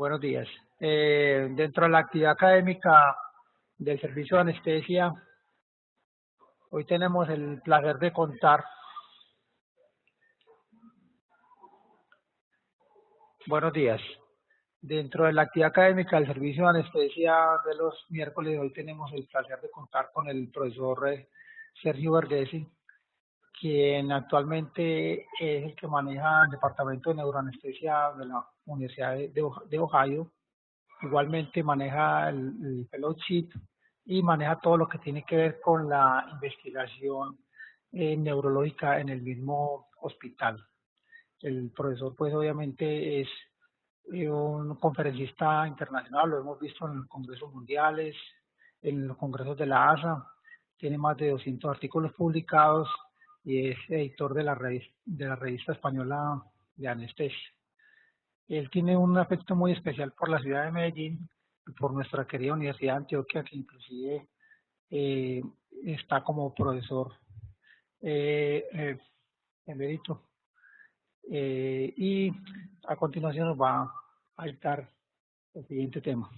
Buenos días. Dentro de la actividad académica del servicio de anestesia, hoy tenemos el placer de contar. Buenos días. Dentro de la actividad académica del servicio de anestesia de los miércoles, hoy tenemos el placer de contar con el profesor Sergio Verdesi, quien actualmente es el que maneja el departamento de neuroanestesia de la Universidad de Ohio. Igualmente maneja el fellowship y maneja todo lo que tiene que ver con la investigación neurológica en el mismo hospital. El profesor pues obviamente es un conferencista internacional, lo hemos visto en los congresos mundiales, en los congresos de la ASA, tiene más de 200 artículos publicados y es editor de la revista española de anestesia. Él tiene un afecto muy especial por la ciudad de Medellín y por nuestra querida Universidad de Antioquia, que inclusive está como profesor emérito. Y a continuación nos va a dictar el siguiente tema,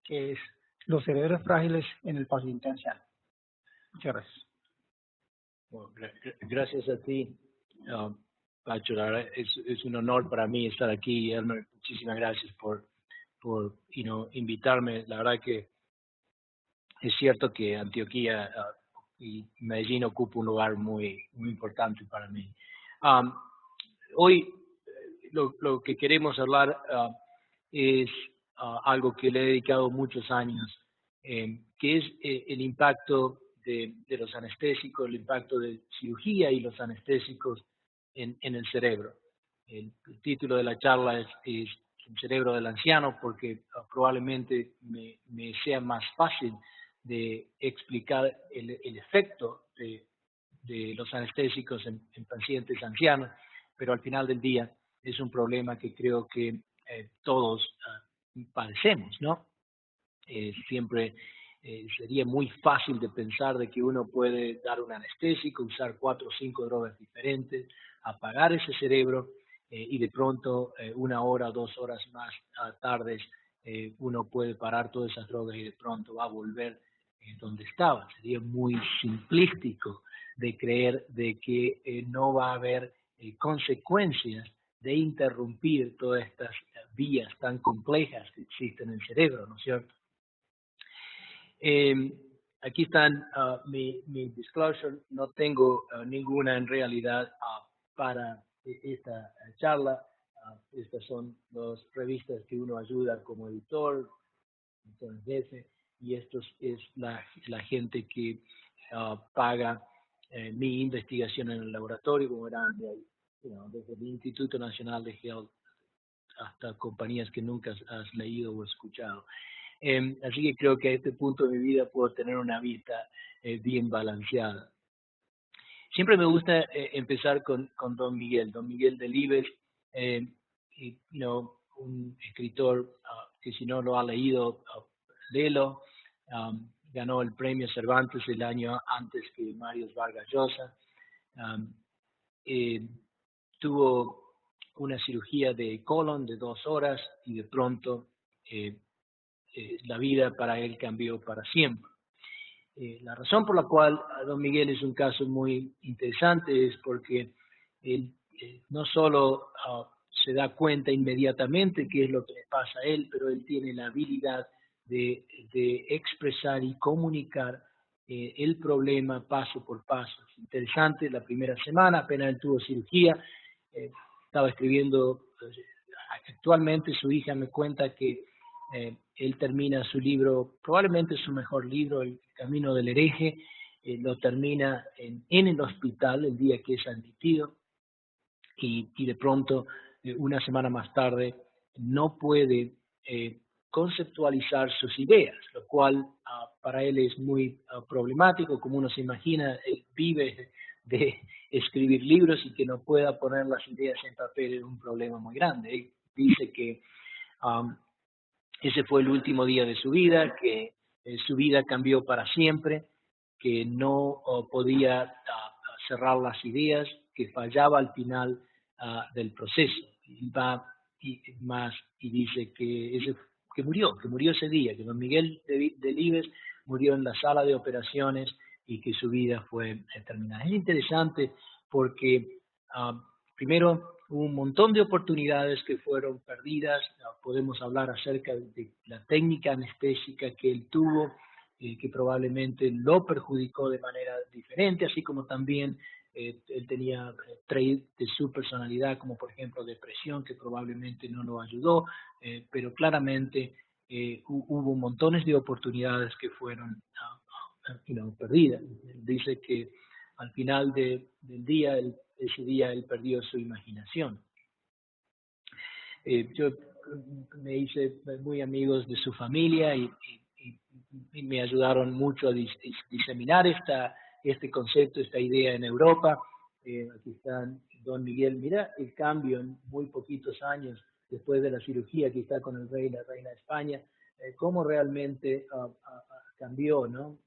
que es los cerebros frágiles en el paciente anciano. Muchas gracias. Bueno, gracias a ti, Pacho. La verdad es un honor para mí estar aquí. Elmer, muchísimas gracias por invitarme. La verdad que es cierto que Antioquia y Medellín ocupa un lugar muy importante para mí. Hoy lo que queremos hablar es algo que le he dedicado muchos años, que es el impacto de los anestésicos, el impacto de cirugía y los anestésicos en el cerebro. El título de la charla es el cerebro del anciano, porque probablemente me sea más fácil de explicar el efecto de los anestésicos en pacientes ancianos, pero al final del día es un problema que creo que todos padecemos, ¿no? Siempre sería muy fácil de pensar de que uno puede dar un anestésico, usar 4 o 5 drogas diferentes, apagar ese cerebro y de pronto 1 hora, 2 horas más tarde uno puede parar todas esas drogas y de pronto va a volver donde estaba. Sería muy simplístico de creer de que no va a haber consecuencias de interrumpir todas estas vías tan complejas que existen en el cerebro, ¿no es cierto? Aquí están mi disclosure. No tengo ninguna en realidad para esta charla. Estas son 2 revistas que uno ayuda como editor, entonces veces, y esto es la gente que paga mi investigación en el laboratorio, como eran desde el Instituto Nacional de Health hasta compañías que nunca has leído o escuchado. Así que creo que a este punto de mi vida puedo tener una vista bien balanceada. Siempre me gusta empezar con Don Miguel Delibes, un escritor que si no lo ha leído, léelo. Ganó el premio Cervantes el año antes que Mario Vargas Llosa. Tuvo una cirugía de colon de 2 horas y de pronto la vida para él cambió para siempre. La razón por la cual Don Miguel es un caso muy interesante es porque él no solo se da cuenta inmediatamente qué es lo que le pasa a él, pero él tiene la habilidad de expresar y comunicar el problema paso por paso. Es interesante, la primera semana, apenas él tuvo cirugía, estaba escribiendo, actualmente su hija me cuenta que él termina su libro, probablemente su mejor libro, El Camino del Hereje, lo termina en el hospital el día que es admitido y de pronto, una semana más tarde, no puede conceptualizar sus ideas, lo cual para él es muy problemático. Como uno se imagina, él vive de escribir libros y que no pueda poner las ideas en papel es un problema muy grande. Él dice que ese fue el último día de su vida, que su vida cambió para siempre, que no podía cerrar las ideas, que fallaba al final del proceso. Y va y dice que murió ese día, que don Miguel Delibes murió en la sala de operaciones y que su vida fue terminada. Es interesante porque primero hubo un montón de oportunidades que fueron perdidas. Podemos hablar acerca de la técnica anestésica que él tuvo, que probablemente lo perjudicó de manera diferente, así como también él tenía traits de su personalidad, como por ejemplo depresión, que probablemente no lo ayudó, pero claramente hubo montones de oportunidades que fueron perdidas. Dice que al final del día, ese día él perdió su imaginación. Yo me hice muy amigos de su familia y me ayudaron mucho a diseminar este concepto, esta idea en Europa. Aquí está don Miguel, mira el cambio en muy poquitos años después de la cirugía, aquí está con el rey y la reina de España, cómo realmente cambió, ¿no?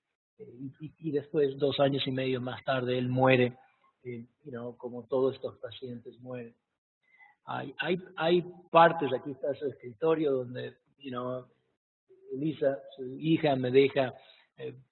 Y después, 2 años y medio más tarde, él muere, como todos estos pacientes mueren. Hay partes, aquí está su escritorio, donde, Elisa, su hija, me deja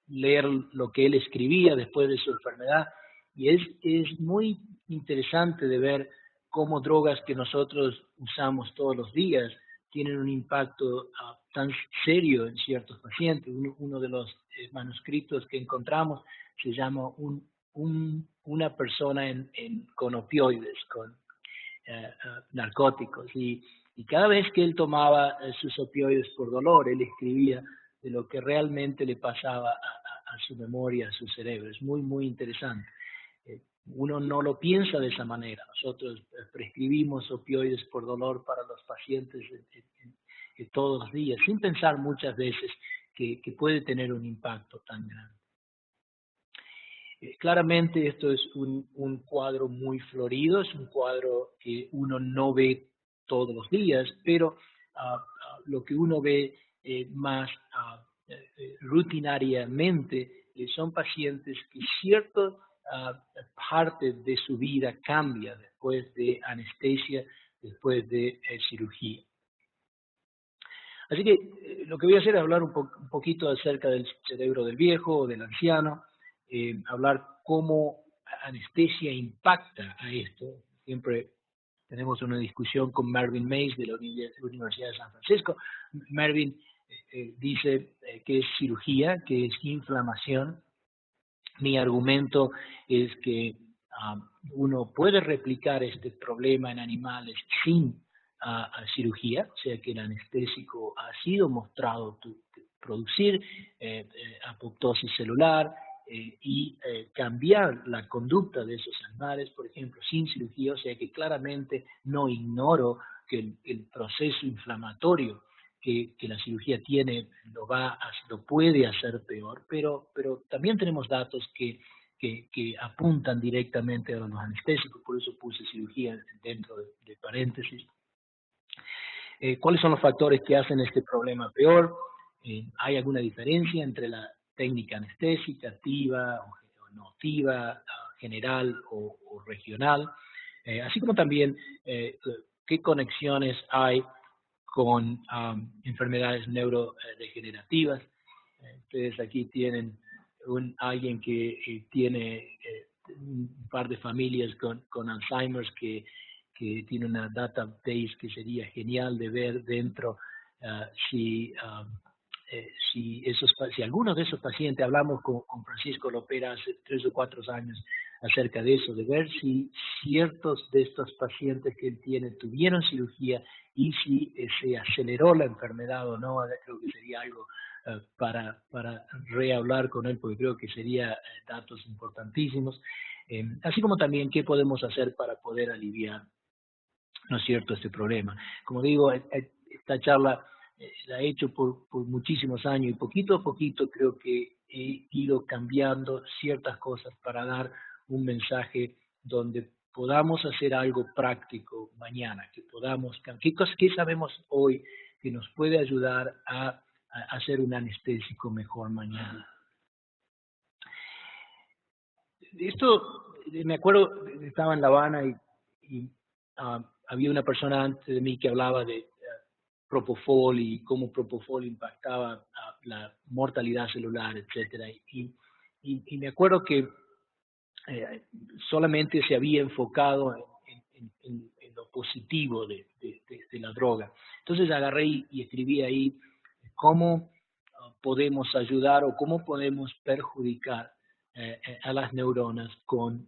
leer lo que él escribía después de su enfermedad, y es muy interesante de ver cómo drogas que nosotros usamos todos los días tienen un impacto tan serio en ciertos pacientes. Uno de los manuscritos que encontramos se llama una persona con opioides, con narcóticos, y cada vez que él tomaba sus opioides por dolor, él escribía de lo que realmente le pasaba a su memoria, a su cerebro. Es muy, muy interesante. Uno no lo piensa de esa manera. Nosotros prescribimos opioides por dolor para los pacientes todos los días, sin pensar muchas veces que puede tener un impacto tan grande. Claramente esto es un cuadro muy florido, es un cuadro que uno no ve todos los días, pero lo que uno ve más rutinariamente son pacientes que cierta parte de su vida cambia después de anestesia, después de cirugía. Así que lo que voy a hacer es hablar un poquito acerca del cerebro del viejo o del anciano, hablar cómo anestesia impacta a esto. Siempre tenemos una discusión con Marvin Mays de la Universidad de San Francisco. Marvin dice que es cirugía, que es inflamación. Mi argumento es que uno puede replicar este problema en animales sin cirugía, o sea que el anestésico ha sido mostrado producir apoptosis celular y cambiar la conducta de esos animales, por ejemplo, sin cirugía, o sea que claramente no ignoro que el proceso inflamatorio que la cirugía tiene lo puede hacer peor, pero también tenemos datos que apuntan directamente a los anestésicos, por eso puse cirugía dentro de paréntesis. ¿Cuáles son los factores que hacen este problema peor? ¿Hay alguna diferencia entre la técnica anestésica, activa o no activa, general o regional? Así como también qué conexiones hay con enfermedades neurodegenerativas. Ustedes aquí tienen alguien que tiene un par de familias con Alzheimer's que tiene una database que sería genial de ver dentro si algunos de esos pacientes, hablamos con Francisco Lopera hace 3 o 4 años acerca de eso, de ver si ciertos de estos pacientes que él tiene tuvieron cirugía y si se aceleró la enfermedad o no. Creo que sería algo para rehablar con él, porque creo que sería datos importantísimos. Así como también qué podemos hacer para poder aliviar, ¿no es cierto?, este problema. Como digo, esta charla la he hecho por muchísimos años y poquito a poquito creo que he ido cambiando ciertas cosas para dar un mensaje donde podamos hacer algo práctico mañana, ¿qué sabemos hoy que nos puede ayudar a hacer un anestésico mejor mañana? Esto, me acuerdo, estaba en La Habana y había una persona antes de mí que hablaba de Propofol y cómo Propofol impactaba la mortalidad celular, etcétera. Y me acuerdo que solamente se había enfocado en lo positivo de la droga. Entonces agarré y escribí ahí cómo podemos ayudar o cómo podemos perjudicar a las neuronas con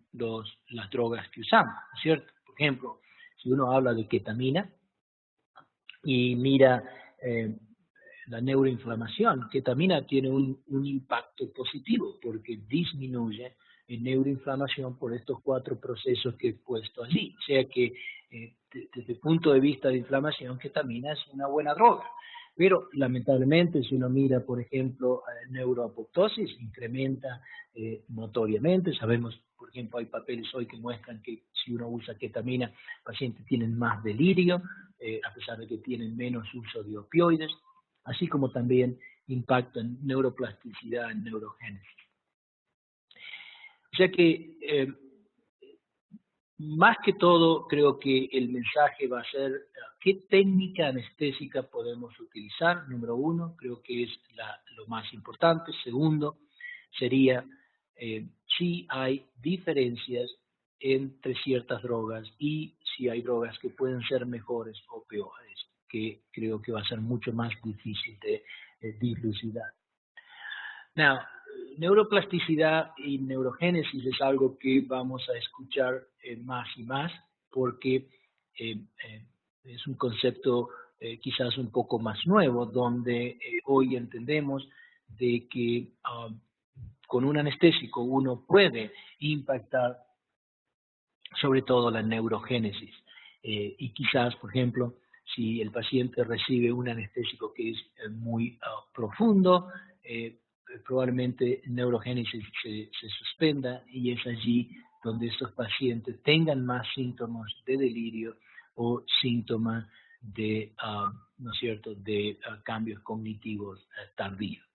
las drogas que usamos, ¿cierto? Por ejemplo, si uno habla de ketamina y mira la neuroinflamación, ketamina tiene un impacto positivo porque disminuye neuroinflamación por estos 4 procesos que he puesto allí. O sea que desde el punto de vista de inflamación, ketamina es una buena droga. Pero lamentablemente si uno mira, por ejemplo, neuroapoptosis, incrementa notoriamente. Sabemos, por ejemplo, hay papeles hoy que muestran que si uno usa ketamina, pacientes tienen más delirio, a pesar de que tienen menos uso de opioides, así como también impacta en neuroplasticidad, en neurogénesis. O sea que, más que todo, creo que el mensaje va a ser qué técnica anestésica podemos utilizar. Número 1, creo que es lo más importante. Segundo, sería si hay diferencias entre ciertas drogas y si hay drogas que pueden ser mejores o peores, que creo que va a ser mucho más difícil de dilucidar. Now, neuroplasticidad y neurogénesis es algo que vamos a escuchar más y más porque es un concepto quizás un poco más nuevo, donde hoy entendemos de que con un anestésico uno puede impactar sobre todo la neurogénesis. Y quizás, por ejemplo, si el paciente recibe un anestésico que es muy profundo, probablemente neurogénesis se suspenda y es allí donde estos pacientes tengan más síntomas de delirio o síntomas de, ¿no es cierto?, de cambios cognitivos tardíos.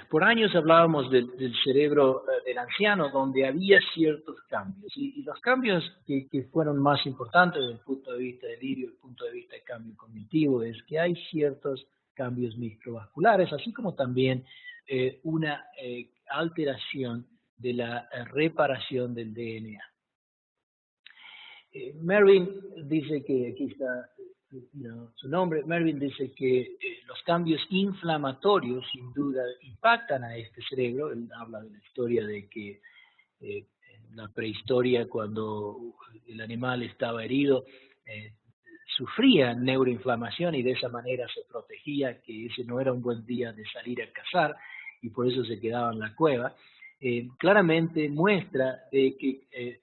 Por años hablábamos del cerebro del anciano, donde había ciertos cambios, y los cambios que fueron más importantes desde el punto de vista del delirio, desde el punto de vista de cambio cognitivo, es que hay ciertos cambios microvasculares, así como también una alteración de la reparación del DNA. Mervyn dice que, aquí está su nombre, Mervyn dice que los cambios inflamatorios sin duda impactan a este cerebro. Él habla de la historia de que en la prehistoria, cuando el animal estaba herido, sufría neuroinflamación y de esa manera se protegía, que ese no era un buen día de salir a cazar y por eso se quedaba en la cueva. Claramente muestra de que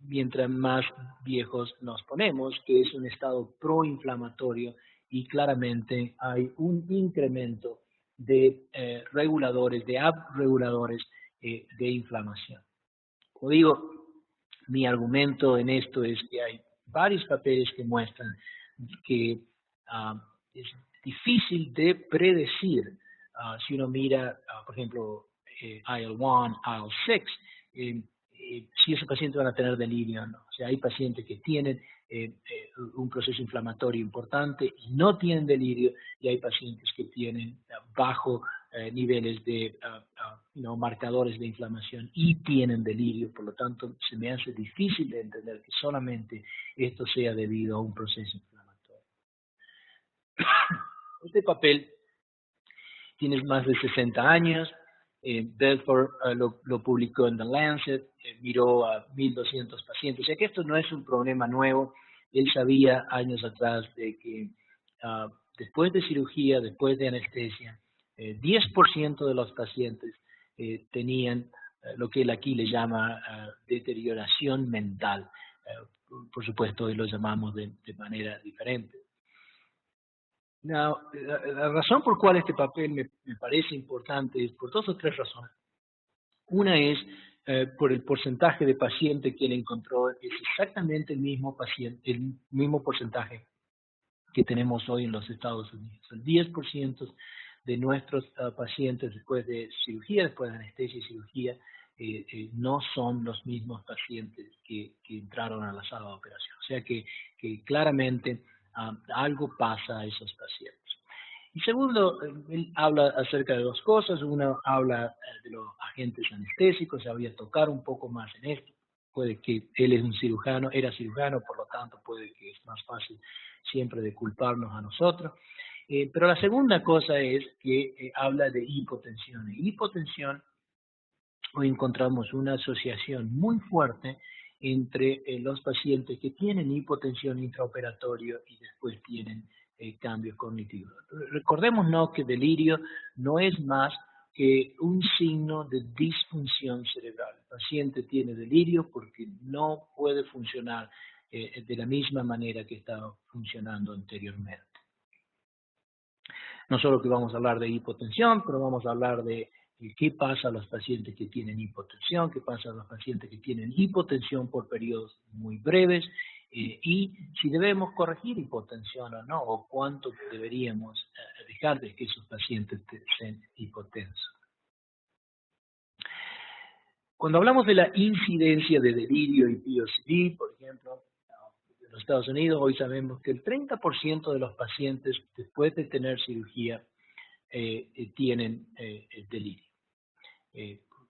mientras más viejos nos ponemos, que es un estado proinflamatorio y claramente hay un incremento de reguladores, de abreguladores de inflamación. Como digo, mi argumento en esto es que hay varios papeles que muestran que es difícil de predecir si uno mira, por ejemplo, IL-1, IL-6, si esos pacientes van a tener delirio o no. O sea, hay pacientes que tienen un proceso inflamatorio importante y no tienen delirio, y hay pacientes que tienen bajo niveles de marcadores de inflamación y tienen delirio. Por lo tanto, se me hace difícil de entender que solamente esto sea debido a un proceso inflamatorio. Este papel tiene más de 60 años. Belfort lo publicó en The Lancet, miró a 1.200 pacientes. O sea que esto no es un problema nuevo. Él sabía años atrás de que después de cirugía, después de anestesia, 10% de los pacientes tenían lo que él aquí le llama deterioración mental. Por supuesto, hoy lo llamamos de manera diferente. La razón por cual este papel me parece importante es por 2 o 3 razones. Una es por el porcentaje de pacientes que él encontró, es exactamente el mismo porcentaje que tenemos hoy en los Estados Unidos. El 10% de nuestros pacientes después de cirugía, después de anestesia y cirugía, no son los mismos pacientes que entraron a la sala de operación. O sea que claramente algo pasa a esos pacientes. Y segundo, él habla acerca de dos cosas. Uno habla de los agentes anestésicos, se había tocado un poco más en esto. Puede que él es un cirujano, era cirujano, por lo tanto puede que es más fácil siempre de culparnos a nosotros. Pero la segunda cosa es que habla de hipotensión. En hipotensión hoy encontramos una asociación muy fuerte entre los pacientes que tienen hipotensión intraoperatorio y después tienen cambios cognitivos. Recordémonos que delirio no es más que un signo de disfunción cerebral. El paciente tiene delirio porque no puede funcionar de la misma manera que estaba funcionando anteriormente. No solo que vamos a hablar de hipotensión, pero vamos a hablar de qué pasa a los pacientes que tienen hipotensión, qué pasa a los pacientes que tienen hipotensión por periodos muy breves, y si debemos corregir hipotensión o no, o cuánto deberíamos dejar de que esos pacientes sean hipotensos. Cuando hablamos de la incidencia de delirio y POCD, por ejemplo, en los Estados Unidos, hoy sabemos que el 30% de los pacientes después de tener cirugía tienen delirio.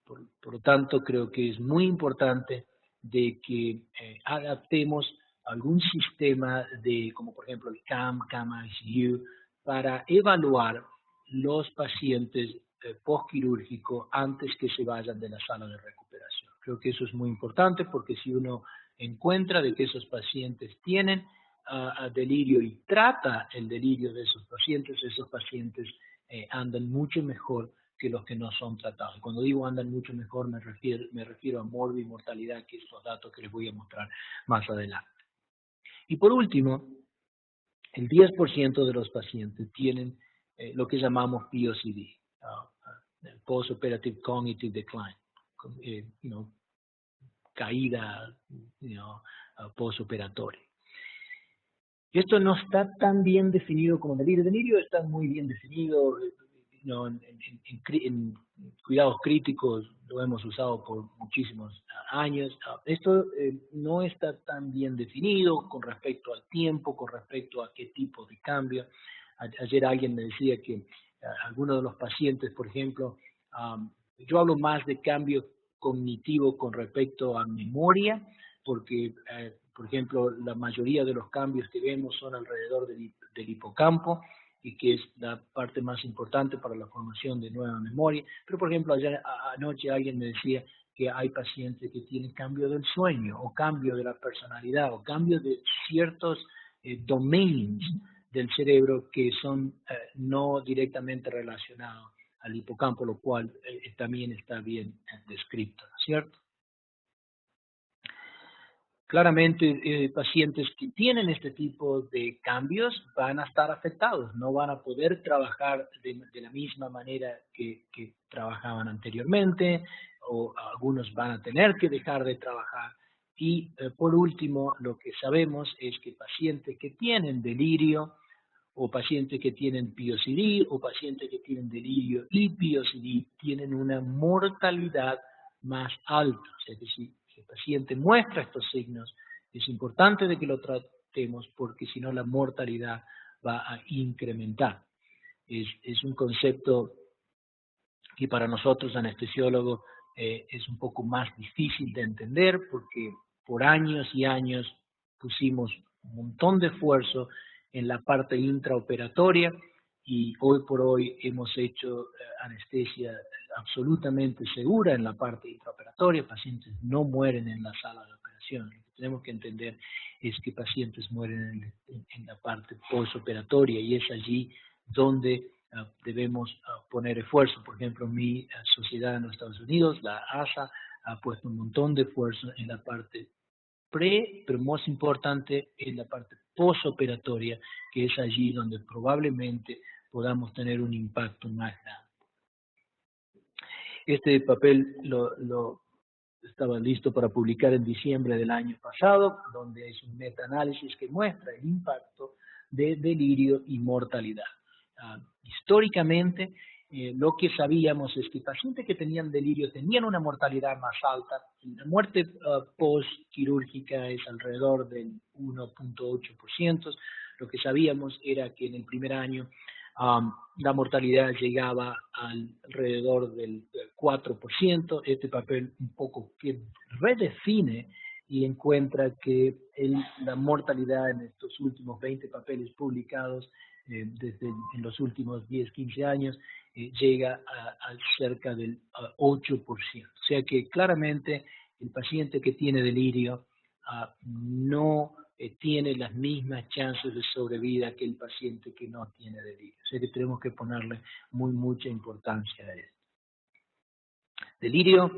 Por lo tanto, creo que es muy importante de que adaptemos algún sistema de, como por ejemplo el CAM-ICU, para evaluar los pacientes postquirúrgicos antes que se vayan de la sala de recuperación. Creo que eso es muy importante porque si uno encuentra de que esos pacientes tienen delirio y trata el delirio de esos pacientes andan mucho mejor que los que no son tratados. Cuando digo andan mucho mejor me refiero a morbi y mortalidad, que son datos que les voy a mostrar más adelante. Y por último, el 10% de los pacientes tienen lo que llamamos POCD, Post-Operative Cognitive Decline, caída postoperatoria. Esto no está tan bien definido como delirio. El delirio está muy bien definido, en cuidados críticos lo hemos usado por muchísimos años. Esto no está tan bien definido con respecto al tiempo, con respecto a qué tipo de cambio. Ayer alguien me decía que algunos de los pacientes, por ejemplo, yo hablo más de cambio cognitivo con respecto a memoria, porque, por ejemplo, la mayoría de los cambios que vemos son alrededor del hipocampo, y que es la parte más importante para la formación de nueva memoria. Pero, por ejemplo, ayer anoche alguien me decía que hay pacientes que tienen cambio del sueño, o cambio de la personalidad, o cambio de ciertos domains del cerebro que son no directamente relacionados al hipocampo, lo cual también está bien descrito, ¿cierto? Claramente, pacientes que tienen este tipo de cambios van a estar afectados, no van a poder trabajar de la misma manera que trabajaban anteriormente, o algunos van a tener que dejar de trabajar. Y por último, lo que sabemos es que pacientes que tienen delirio, o pacientes que tienen POCD, o pacientes que tienen delirio y POCD, tienen una mortalidad más alta. O sea que si el paciente muestra estos signos, es importante de que lo tratemos porque si no la mortalidad va a incrementar. Es un concepto que para nosotros anestesiólogos es un poco más difícil de entender porque por años y años pusimos un montón de esfuerzo en la parte intraoperatoria y hoy por hoy hemos hecho anestesia absolutamente segura en la parte intraoperatoria. Pacientes no mueren en la sala de operación. Lo que tenemos que entender es que pacientes mueren en la parte postoperatoria y es allí donde debemos poner esfuerzo. Por ejemplo, mi sociedad en los Estados Unidos, la ASA, ha puesto un montón de esfuerzo en la parte pero más importante en la parte postoperatoria, que es allí donde probablemente podamos tener un impacto más grande. Este papel lo estaba listo para publicar en diciembre del año pasado, donde es un metaanálisis que muestra el impacto de delirio y mortalidad. Históricamente, lo que sabíamos es que pacientes que tenían delirio tenían una mortalidad más alta. La muerte post-quirúrgica es alrededor del 1.8%. Lo que sabíamos era que en el primer año la mortalidad llegaba alrededor del 4%. Este papel un poco que redefine y encuentra que la mortalidad en estos últimos 20 papeles publicados desde en los últimos 10, 15 años llega a cerca del 8%. O sea que claramente el paciente que tiene delirio no tiene las mismas chances de sobrevida que el paciente que no tiene delirio. O sea que tenemos que ponerle mucha importancia a esto. Delirio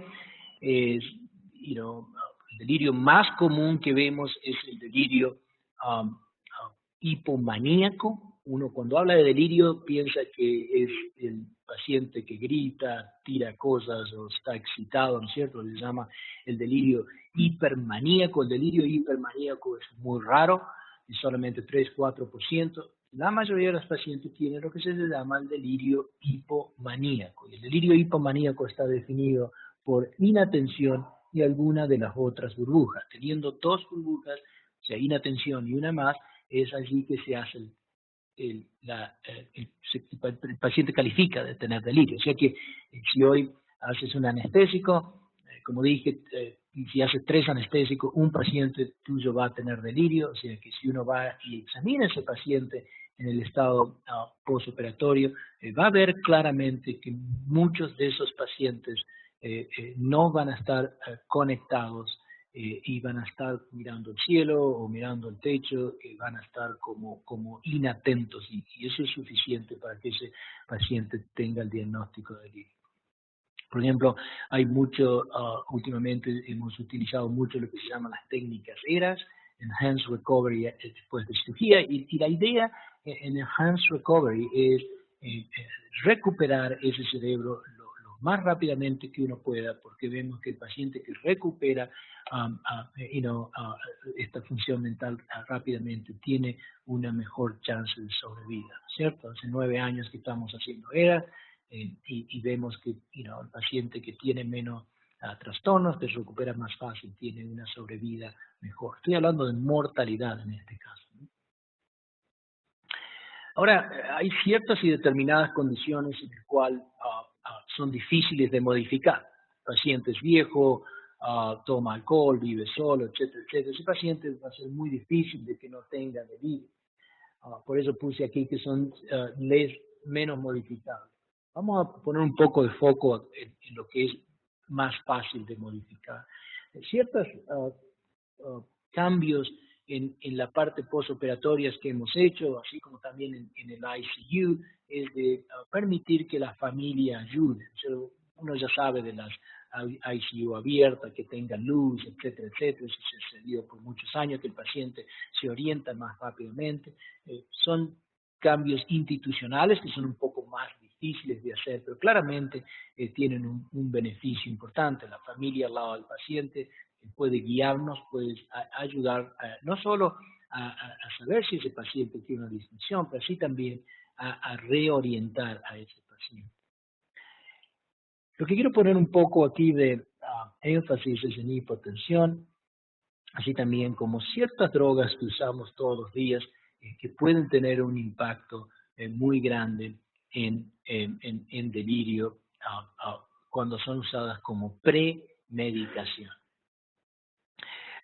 es, el delirio más común que vemos es el delirio hipomaníaco. Uno cuando habla de delirio piensa que es el paciente que grita, tira cosas o está excitado, ¿no es cierto? Le llama el delirio hipermaníaco. El delirio hipermaníaco es muy raro, es solamente 3-4%. La mayoría de los pacientes tienen lo que se llama el delirio hipomaníaco. Y el delirio hipomaníaco está definido por inatención y alguna de las otras burbujas. Teniendo 2 burbujas, o sea, inatención y una más, es allí que se hace el paciente califica de tener delirio. O sea que si hoy haces un anestésico, como dije, si haces 3 anestésicos, un paciente tuyo va a tener delirio. O sea que si uno va y examina a ese paciente en el estado postoperatorio, va a ver claramente que muchos de esos pacientes no van a estar conectados y van a estar mirando el cielo o mirando el techo, van a estar como inatentos y eso es suficiente para que ese paciente tenga el diagnóstico de delirio. Por ejemplo, hay mucho, últimamente hemos utilizado mucho lo que se llaman las técnicas ERAS, Enhanced Recovery después de cirugía, y la idea en Enhanced Recovery es recuperar ese cerebro lo más rápidamente que uno pueda, porque vemos que el paciente que recupera esta función mental rápidamente tiene una mejor chance de sobrevida, ¿cierto? Hace 9 años que estamos haciendo ERA y vemos que el paciente que tiene menos trastornos, que se recupera más fácil, tiene una sobrevida mejor. Estoy hablando de mortalidad en este caso, ¿no? Ahora, hay ciertas y determinadas condiciones en las cuales son difíciles de modificar. El paciente es viejo, toma alcohol, vive solo, etcétera, etcétera. Ese paciente va a ser muy difícil de que no tenga delirio. Por eso puse aquí que son menos modificables. Vamos a poner un poco de foco en lo que es más fácil de modificar. Ciertos cambios en la parte postoperatoria que hemos hecho, así como también en el ICU, es de permitir que la familia ayude. O sea, uno ya sabe de las ICU abiertas, que tengan luz, etcétera, etcétera. Eso se dio por muchos años, que el paciente se orienta más rápidamente. Son cambios institucionales que son un poco más difíciles de hacer, pero claramente tienen un beneficio importante. La familia al lado del paciente puede guiarnos, puede ayudar no solo a saber si ese paciente tiene una disfunción, pero sí también a reorientar a ese paciente. Lo que quiero poner un poco aquí de énfasis es en hipotensión, así también como ciertas drogas que usamos todos los días que pueden tener un impacto muy grande en delirio cuando son usadas como premedicación.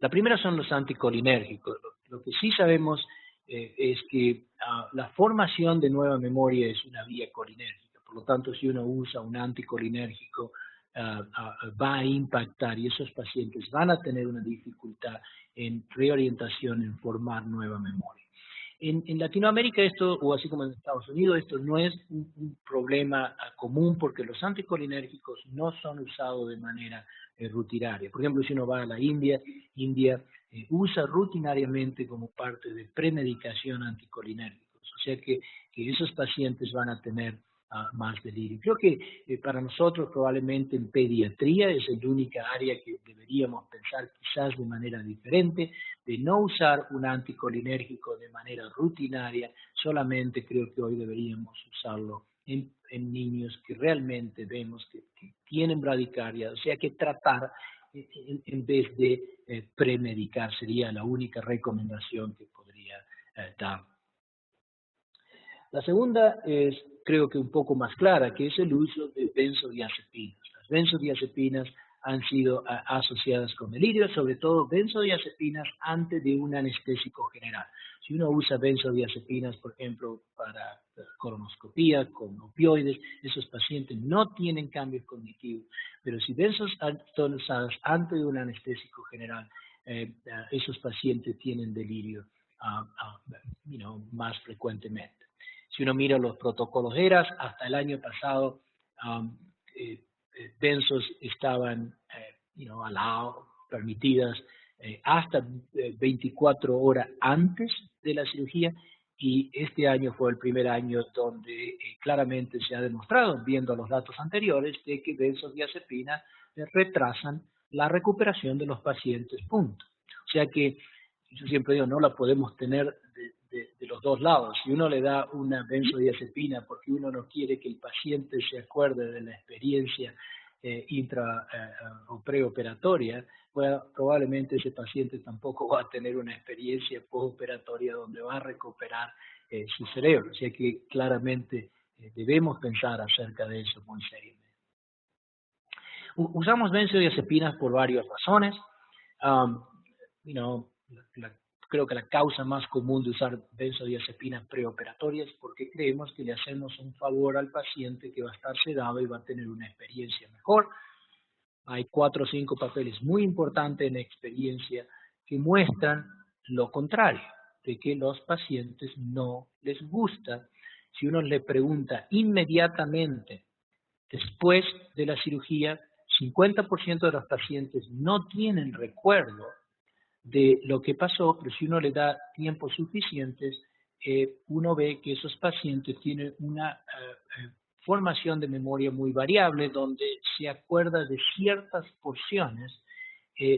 La primera son los anticolinérgicos. Lo que sí sabemos es que la formación de nueva memoria es una vía colinérgica. Por lo tanto, si uno usa un anticolinérgico, va a impactar y esos pacientes van a tener una dificultad en reorientación, en formar nueva memoria. En Latinoamérica esto, o así como en Estados Unidos, esto no es un problema común porque los anticolinérgicos no son usados de manera rutinaria. Por ejemplo, si uno va a la India usa rutinariamente como parte de premedicación anticolinérgicos. O sea que esos pacientes van a tener más delirio. Creo que para nosotros probablemente en pediatría es la única área que deberíamos pensar quizás de manera diferente, de no usar un anticolinérgico de manera rutinaria, solamente creo que hoy deberíamos usarlo en niños que realmente vemos que tienen bradicardia, o sea que tratar en vez de premedicar sería la única recomendación que podría dar. La segunda es, creo que un poco más clara, que es el uso de benzodiazepinas. Las benzodiazepinas han sido asociadas con delirio, sobre todo benzodiazepinas antes de un anestésico general. Si uno usa benzodiazepinas, por ejemplo, para colonoscopía, con opioides, esos pacientes no tienen cambios cognitivos, pero si benzos son usadas antes de un anestésico general, esos pacientes tienen delirio más frecuentemente. Si uno mira los protocolos ERAS, hasta el año pasado, benzos estaban permitidas hasta 24 horas antes de la cirugía, y este año fue el primer año donde claramente se ha demostrado, viendo los datos anteriores, de que benzodiazepina retrasan la recuperación de los pacientes, punto. O sea que yo siempre digo, no la podemos tener de los dos lados. Si uno le da una benzodiazepina porque uno no quiere que el paciente se acuerde de la experiencia intra o preoperatoria, pues probablemente ese paciente tampoco va a tener una experiencia postoperatoria donde va a recuperar su cerebro. O sea que claramente debemos pensar acerca de eso muy seriamente. Usamos benzodiazepinas por varias razones. Creo que la causa más común de usar benzodiazepinas preoperatorias es porque creemos que le hacemos un favor al paciente que va a estar sedado y va a tener una experiencia mejor. Hay 4 o 5 papeles muy importantes en la experiencia que muestran lo contrario, de que los pacientes no les gusta. Si uno le pregunta inmediatamente después de la cirugía, 50% de los pacientes no tienen recuerdo de lo que pasó, pero si uno le da tiempo suficiente, uno ve que esos pacientes tienen una formación de memoria muy variable, donde se acuerda de ciertas porciones,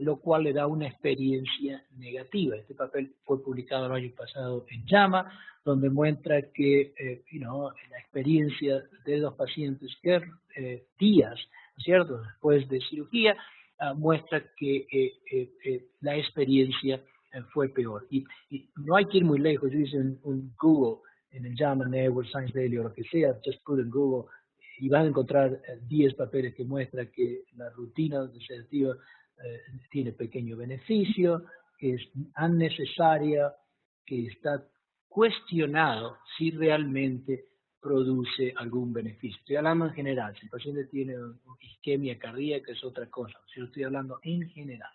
lo cual le da una experiencia negativa. Este papel fue publicado el año pasado en JAMA, donde muestra que la experiencia de los pacientes que días, ¿cierto?, después de cirugía, muestra que la experiencia fue peor. Y no hay que ir muy lejos. Yo hice un Google en el JAMA Network Science Daily o lo que sea, just put in Google, y vas a encontrar 10 papeles que muestran que la rutina sedativa tiene pequeño beneficio, que es innecesaria, que está cuestionado si realmente produce algún beneficio. Estoy hablando en general. Si el paciente tiene isquemia cardíaca es otra cosa. Si yo estoy hablando en general.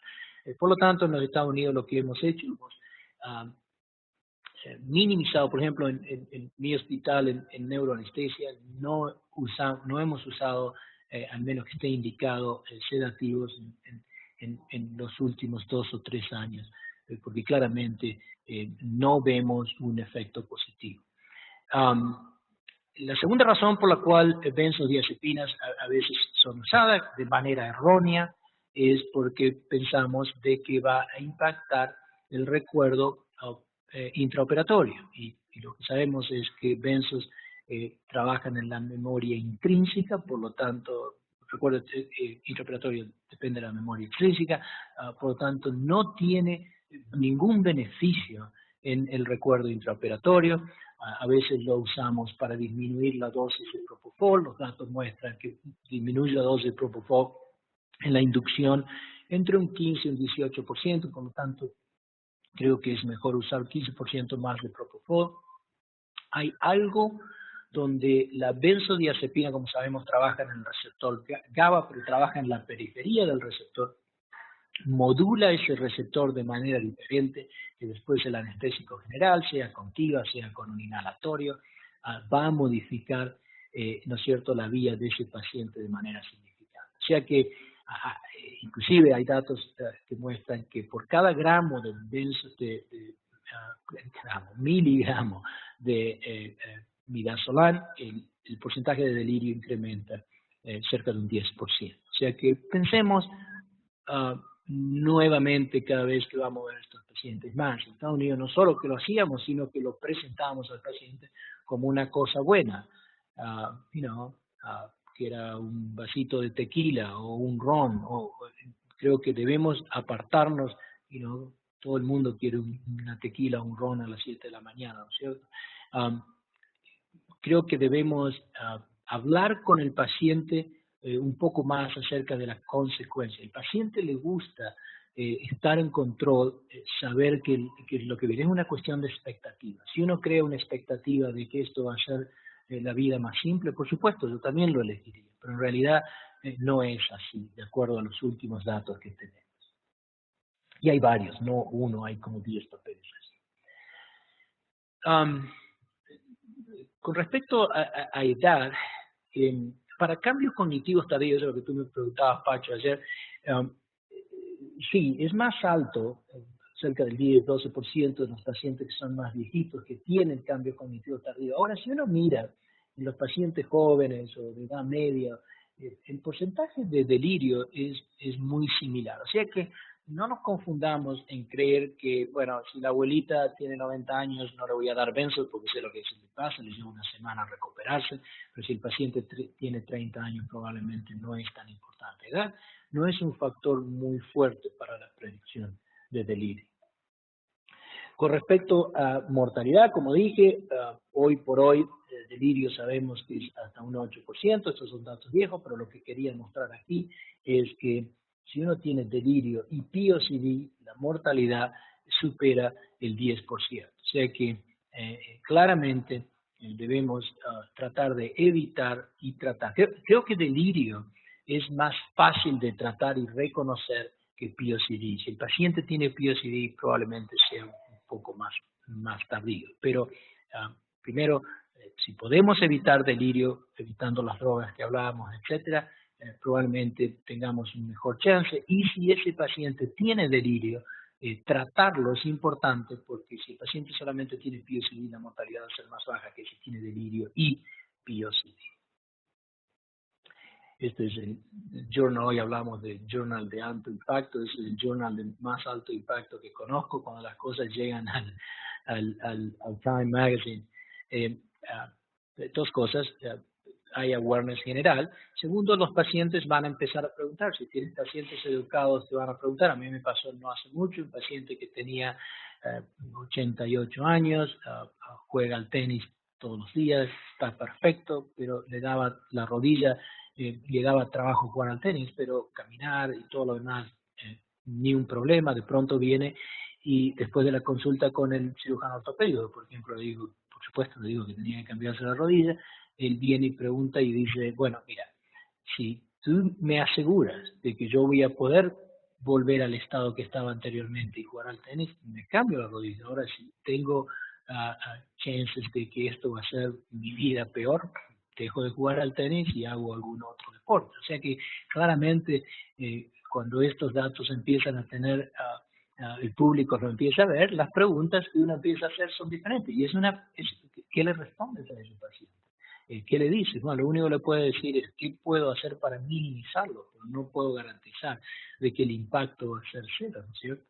Por lo tanto, en los Estados Unidos lo que hemos hecho, hemos minimizado, por ejemplo, en mi hospital en neuroanestesia, no hemos usado, al menos que esté indicado, sedativos en los últimos 2 o 3 años, porque claramente no vemos un efecto positivo. La segunda razón por la cual benzodiazepinas a veces son usadas de manera errónea es porque pensamos de que va a impactar el recuerdo intraoperatorio. Y lo que sabemos es que benzos trabajan en la memoria intrínseca, por lo tanto, recuerdo intraoperatorio depende de la memoria extrínseca, por lo tanto no tiene ningún beneficio en el recuerdo intraoperatorio. A veces lo usamos para disminuir la dosis de propofol. Los datos muestran que disminuye la dosis de propofol en la inducción entre un 15 y un 18%, por lo tanto creo que es mejor usar 15% más de propofol. Hay algo donde la benzodiazepina, como sabemos, trabaja en el receptor GABA, pero trabaja en la periferia del receptor, modula ese receptor de manera diferente, que después el anestésico general, sea con TIVA, sea con un inhalatorio, va a modificar, ¿no es cierto?, la vía de ese paciente de manera significativa. O sea que, inclusive hay datos que muestran que por cada gramo de miligramo de midazolam, el porcentaje de delirio incrementa cerca de un 10%. O sea que pensemos nuevamente cada vez que vamos a ver a estos pacientes más. En Estados Unidos no solo que lo hacíamos, sino que lo presentábamos al paciente como una cosa buena. que era un vasito de tequila o un ron, creo que debemos apartarnos, todo el mundo quiere una tequila o un ron a las 7 de la mañana, ¿no es cierto? Creo que debemos hablar con el paciente un poco más acerca de las consecuencias. El paciente le gusta estar en control, saber que lo que viene es una cuestión de expectativa. Si uno crea una expectativa de que esto va a ser la vida más simple, por supuesto, yo también lo elegiría, pero en realidad no es así, de acuerdo a los últimos datos que tenemos. Y hay varios, no uno, hay como 10 papeles así. Con respecto a edad, para cambios cognitivos tardíos, lo que tú me preguntabas, Pacho, ayer, sí, es más alto, cerca del 10-12% de los pacientes que son más viejitos que tienen cambios cognitivos tardíos. Ahora, si uno mira en los pacientes jóvenes o de edad media, el porcentaje de delirio es muy similar. O sea que no nos confundamos en creer que, bueno, si la abuelita tiene 90 años no le voy a dar benzos porque sé lo que se le pasa, le lleva una semana a recuperarse, pero si el paciente tiene 30 años probablemente no es tan importante. Edad no es un factor muy fuerte para la predicción de delirio. Con respecto a mortalidad, como dije, hoy por hoy el delirio sabemos que es hasta un 8%, estos son datos viejos, pero lo que quería mostrar aquí es que si uno tiene delirio y POCD, la mortalidad supera el 10%. O sea que claramente debemos tratar de evitar y tratar. Creo que delirio es más fácil de tratar y reconocer que POCD. Si el paciente tiene POCD, probablemente sea un poco más tardío. Pero primero, si podemos evitar delirio, evitando las drogas que hablábamos, etcétera, probablemente tengamos un mejor chance. Y si ese paciente tiene delirio, tratarlo es importante porque si el paciente solamente tiene POCD, la mortalidad va a ser más baja que si tiene delirio y POCD. Este es el journal, hoy hablamos de journal de alto impacto, es el journal de más alto impacto que conozco cuando las cosas llegan al Time Magazine. Dos cosas, hay awareness general. Segundo, los pacientes van a empezar a preguntar. Si tienes pacientes educados, te van a preguntar. A mí me pasó no hace mucho, un paciente que tenía 88 años, juega al tenis todos los días, está perfecto, pero le daba la rodilla, le daba trabajo jugar al tenis, pero caminar y todo lo demás, ni un problema. De pronto viene y después de la consulta con el cirujano ortopédico, por ejemplo, le digo, por supuesto, le digo que tenía que cambiarse la rodilla, él viene y pregunta y dice, bueno, mira, si tú me aseguras de que yo voy a poder volver al estado que estaba anteriormente y jugar al tenis, me cambio la rodilla. Ahora, si tengo chances de que esto va a ser mi vida peor, dejo de jugar al tenis y hago algún otro deporte. O sea que claramente cuando estos datos empiezan a tener, el público lo empieza a ver, las preguntas que uno empieza a hacer son diferentes. Y ¿qué le respondes a ese paciente? ¿Qué le dices? Bueno, lo único que le puede decir es qué puedo hacer para minimizarlo, pero no puedo garantizar de que el impacto va a ser cero, ¿no es cierto?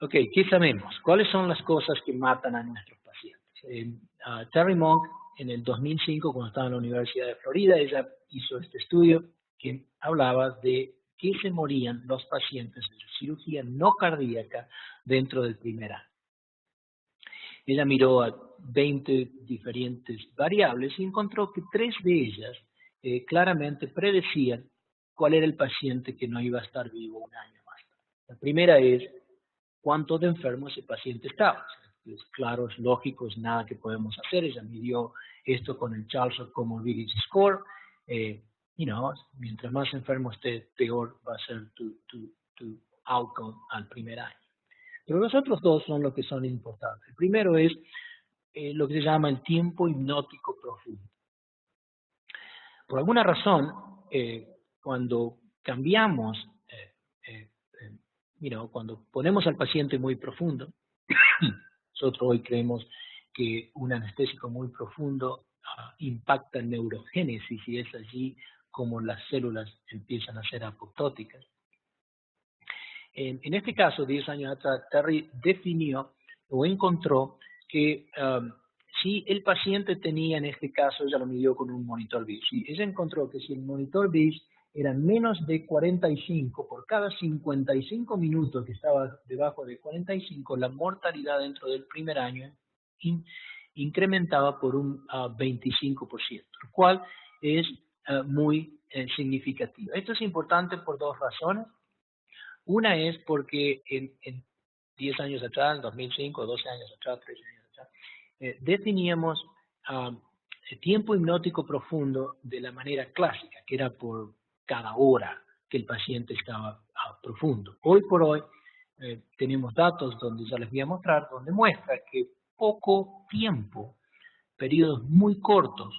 Ok, ¿qué sabemos? ¿Cuáles son las cosas que matan a nuestros pacientes? Terry Monk, en el 2005, cuando estaba en la Universidad de Florida, ella hizo este estudio que hablaba de que se morían los pacientes de cirugía no cardíaca dentro del primer año. Ella miró a 20 diferentes variables y encontró que 3 de ellas claramente predecían cuál era el paciente que no iba a estar vivo un año más tarde. La primera es cuánto de enfermo ese paciente estaba. Es claro, es lógico, es nada que podemos hacer. Ella midió esto con el Charles Comorbidity Score. Mientras más enfermo esté, peor va a ser tu outcome al primer año. Pero los otros dos son los que son importantes. El primero es lo que se llama el tiempo hipnótico profundo. Por alguna razón, cuando cambiamos, cuando ponemos al paciente muy profundo, nosotros hoy creemos que un anestésico muy profundo impacta en neurogénesis y es allí como las células empiezan a ser apoptóticas. En este caso, 10 años atrás, Terry definió o encontró que si el paciente tenía, en este caso, ella lo midió con un monitor BIS, y ella encontró que si el monitor BIS era menos de 45, por cada 55 minutos que estaba debajo de 45, la mortalidad dentro del primer año incrementaba por un 25%, lo cual es muy significativo. Esto es importante por dos razones. Una es porque en 10 años atrás, 2005, 12 años atrás, 13 años atrás, definíamos tiempo hipnótico profundo de la manera clásica, que era por cada hora que el paciente estaba profundo. Hoy por hoy tenemos datos donde ya les voy a mostrar, donde muestra que poco tiempo, periodos muy cortos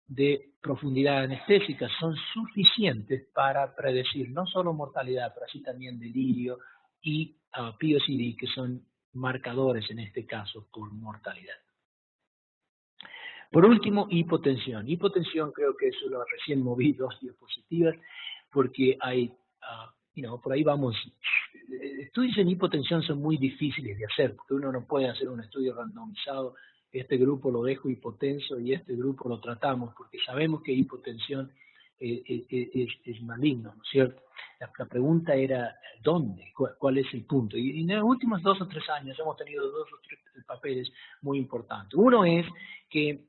de profundidad anestésica son suficientes para predecir no solo mortalidad, pero así también delirio y POCD, que son marcadores en este caso por mortalidad. Por último, hipotensión. Hipotensión creo que eso lo recién moví 2 diapositivas porque hay, por ahí vamos. Estudios en hipotensión son muy difíciles de hacer porque uno no puede hacer un estudio randomizado. Este grupo lo dejo hipotenso y este grupo lo tratamos porque sabemos que hipotensión es maligno, ¿no es cierto? La pregunta era, ¿dónde? ¿Cuál es el punto? Y en los últimos 2 o 3 años hemos tenido 2 o 3 papeles muy importantes. Uno es que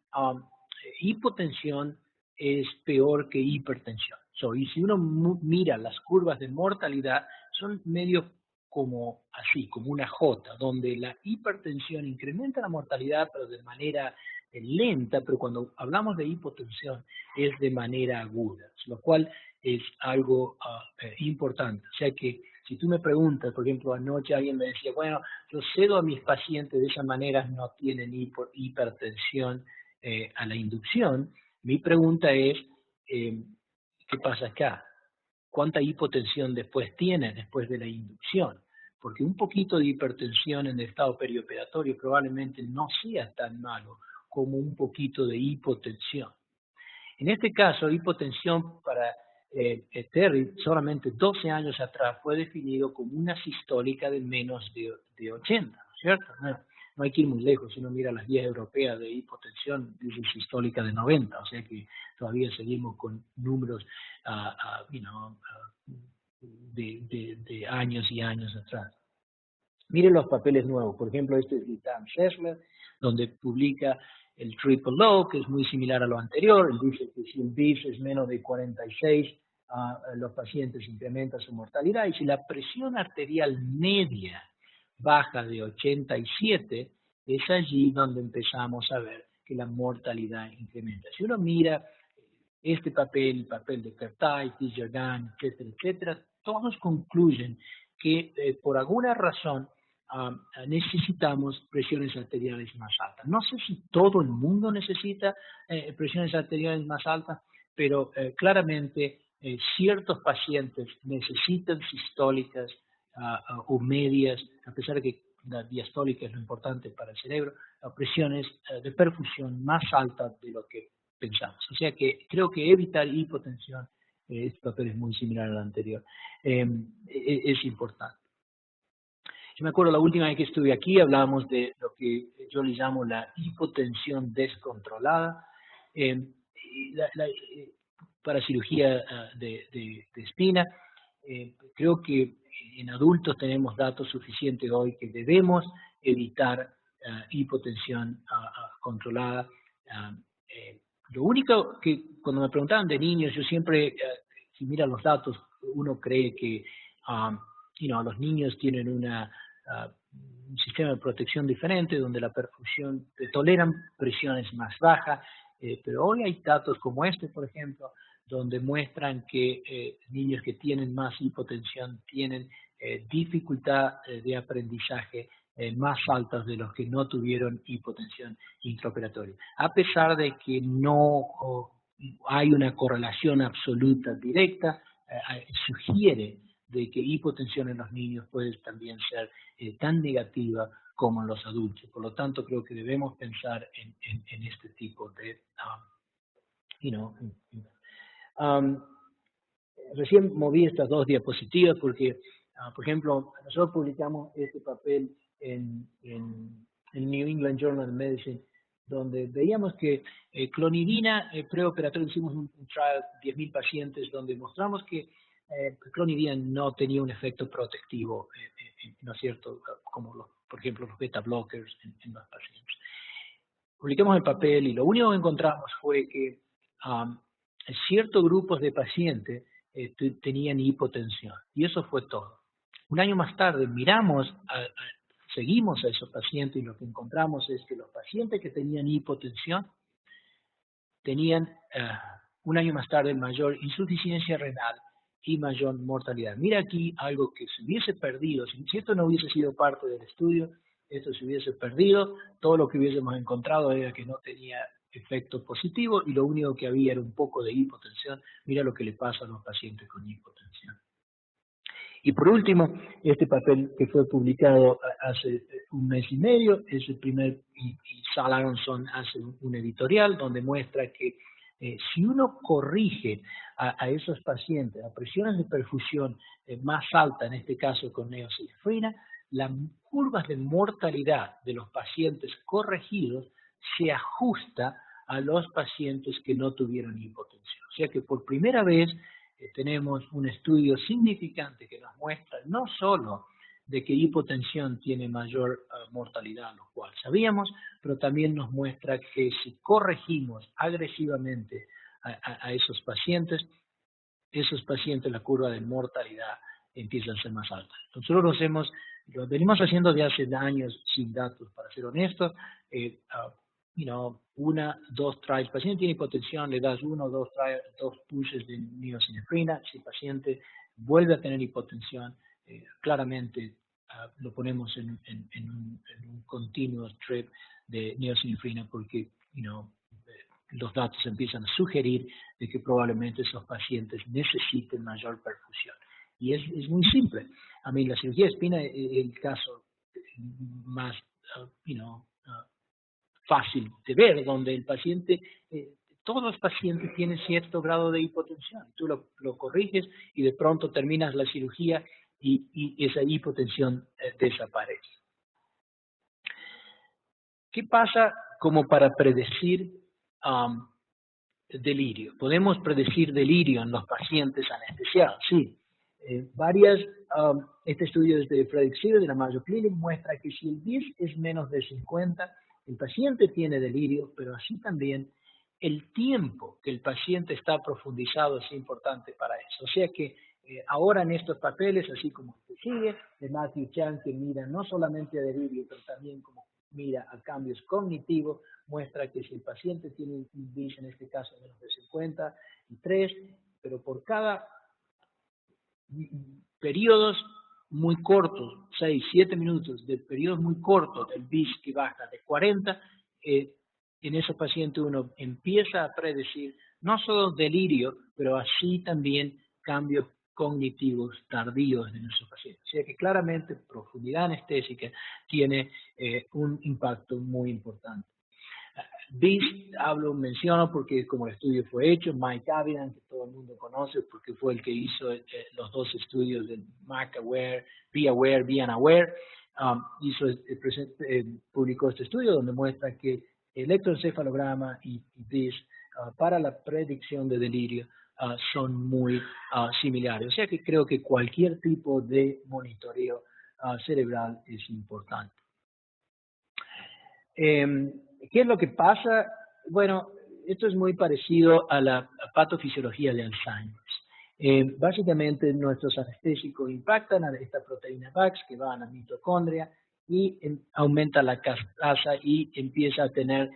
hipotensión es peor que hipertensión. Y si uno mira las curvas de mortalidad, son medio como así, como una J, donde la hipertensión incrementa la mortalidad, pero de manera lenta, pero cuando hablamos de hipotensión es de manera aguda, lo cual es algo importante. O sea que si tú me preguntas, por ejemplo, anoche alguien me decía, bueno, yo cedo a mis pacientes de esa manera, no tienen hipertensión a la inducción. Mi pregunta es, ¿qué pasa acá? ¿Cuánta hipotensión después tiene después de la inducción? Porque un poquito de hipertensión en el estado perioperatorio probablemente no sea tan malo como un poquito de hipotensión. En este caso, hipotensión para Terry, solamente 12 años atrás, fue definido como una sistólica de menos de 80, ¿no es cierto? No hay que ir muy lejos, si uno mira las guías europeas de hipotensión, dice sistólica de 90, o sea que todavía seguimos con números de años y años atrás. Miren los papeles nuevos, por ejemplo, este es de Dan Sessler, donde publica el triple low, que es muy similar a lo anterior. Él dice que si el BIS es menos de 46, los pacientes incrementan su mortalidad, y si la presión arterial media baja de 87, es allí donde empezamos a ver que la mortalidad incrementa. Si uno mira este papel, el papel de Kertai, Tijergan, etcétera, etcétera, todos concluyen que por alguna razón necesitamos presiones arteriales más altas. No sé si todo el mundo necesita presiones arteriales más altas, pero claramente ciertos pacientes necesitan sistólicas o medias, a pesar de que la diastólica es lo importante para el cerebro, presiones de perfusión más altas de lo que pensamos. O sea que creo que evitar hipotensión, este papel es muy similar al anterior, es importante. Yo me acuerdo la última vez que estuve aquí, hablábamos de lo que yo le llamo la hipotensión descontrolada. Para cirugía de espina, creo que en adultos tenemos datos suficientes hoy que debemos evitar hipotensión controlada. Lo único que cuando me preguntaban de niños, yo siempre, si miran los datos, uno cree que los niños tienen un sistema de protección diferente, donde la perfusión toleran presiones más bajas, pero hoy hay datos como este, por ejemplo, donde muestran que niños que tienen más hipotensión tienen dificultad de aprendizaje más altas de los que no tuvieron hipotensión intraoperatoria. A pesar de que no hay una correlación absoluta directa, sugiere de que hipotensión en los niños puede también ser tan negativa como en los adultos. Por lo tanto, creo que debemos pensar en este tipo de, recién moví estas 2 diapositivas porque, por ejemplo, nosotros publicamos este papel en New England Journal of Medicine donde veíamos que clonidina preoperatorio, hicimos un trial, 10.000 pacientes, donde mostramos que clonidina no tenía un efecto protectivo, ¿no es cierto?, como por ejemplo los beta blockers en los pacientes. Publicamos el papel y lo único que encontramos fue que ciertos grupos de pacientes tenían hipotensión, y eso fue todo. Un año más tarde seguimos a esos pacientes y lo que encontramos es que los pacientes que tenían hipotensión tenían un año más tarde mayor insuficiencia renal y mayor mortalidad. Mira aquí algo que se hubiese perdido, si esto no hubiese sido parte del estudio, esto se hubiese perdido, todo lo que hubiésemos encontrado era que no tenía efecto positivo y lo único que había era un poco de hipotensión. Mira lo que le pasa a los pacientes con hipotensión. Y por último, este papel que fue publicado hace un mes y medio es el primer, y Sal Aronson hace un editorial donde muestra que si uno corrige a esos pacientes a presiones de perfusión más altas, en este caso con neosifrina, las curvas de mortalidad de los pacientes corregidos se ajusta a los pacientes que no tuvieron hipotensión. O sea que por primera vez tenemos un estudio significante que nos muestra no solo de que hipotensión tiene mayor mortalidad, lo cual sabíamos, pero también nos muestra que si corregimos agresivamente a esos pacientes, la curva de mortalidad empieza a ser más alta. Nosotros lo venimos haciendo de hace años sin datos, para ser honestos. Dos trials, el paciente tiene hipotensión, le das 1 o 2 pushes de neosifrina, si el paciente vuelve a tener hipotensión, claramente lo ponemos en un continuo trip de neosifrina porque los datos empiezan a sugerir de que probablemente esos pacientes necesiten mayor perfusión. Y es muy simple. A mí la cirugía de espina es el caso más fácil de ver, donde el paciente, todos los pacientes tienen cierto grado de hipotensión. Tú lo corriges y de pronto terminas la cirugía y esa hipotensión desaparece. ¿Qué pasa como para predecir delirio? ¿Podemos predecir delirio en los pacientes anestesiados? Sí. Este estudio es de Frederick Seaver de la Mayo Clinic, muestra que si el BIS es menos de 50, el paciente tiene delirio, pero así también el tiempo que el paciente está profundizado es importante para eso. O sea que ahora en estos papeles, así como el que sigue, de Matthew Chan, que mira no solamente a delirio, pero también como mira a cambios cognitivos, muestra que si el paciente tiene un BIS, en este caso menos de 53, pero por cada periodos muy cortos, 6, 7 minutos, de periodos muy cortos del BIS que baja de 40, en ese paciente uno empieza a predecir no solo delirio, pero así también cambios cognitivos tardíos de nuestros pacientes. O sea que claramente profundidad anestésica tiene un impacto muy importante. BIS menciono porque como el estudio fue hecho, Mike Avidan, que todo el mundo conoce porque fue el que hizo los 2 estudios de MAC-AWARE, Be-AWARE, Be-UNAWARE, publicó este estudio donde muestra que electroencefalograma y BIS para la predicción de delirio son muy similares. O sea que creo que cualquier tipo de monitoreo cerebral es importante. ¿Qué es lo que pasa? Bueno, esto es muy parecido a la patofisiología de Alzheimer. Básicamente nuestros anestésicos impactan a esta proteína VAX que va a la mitocondria y aumenta la castasa y empieza a tener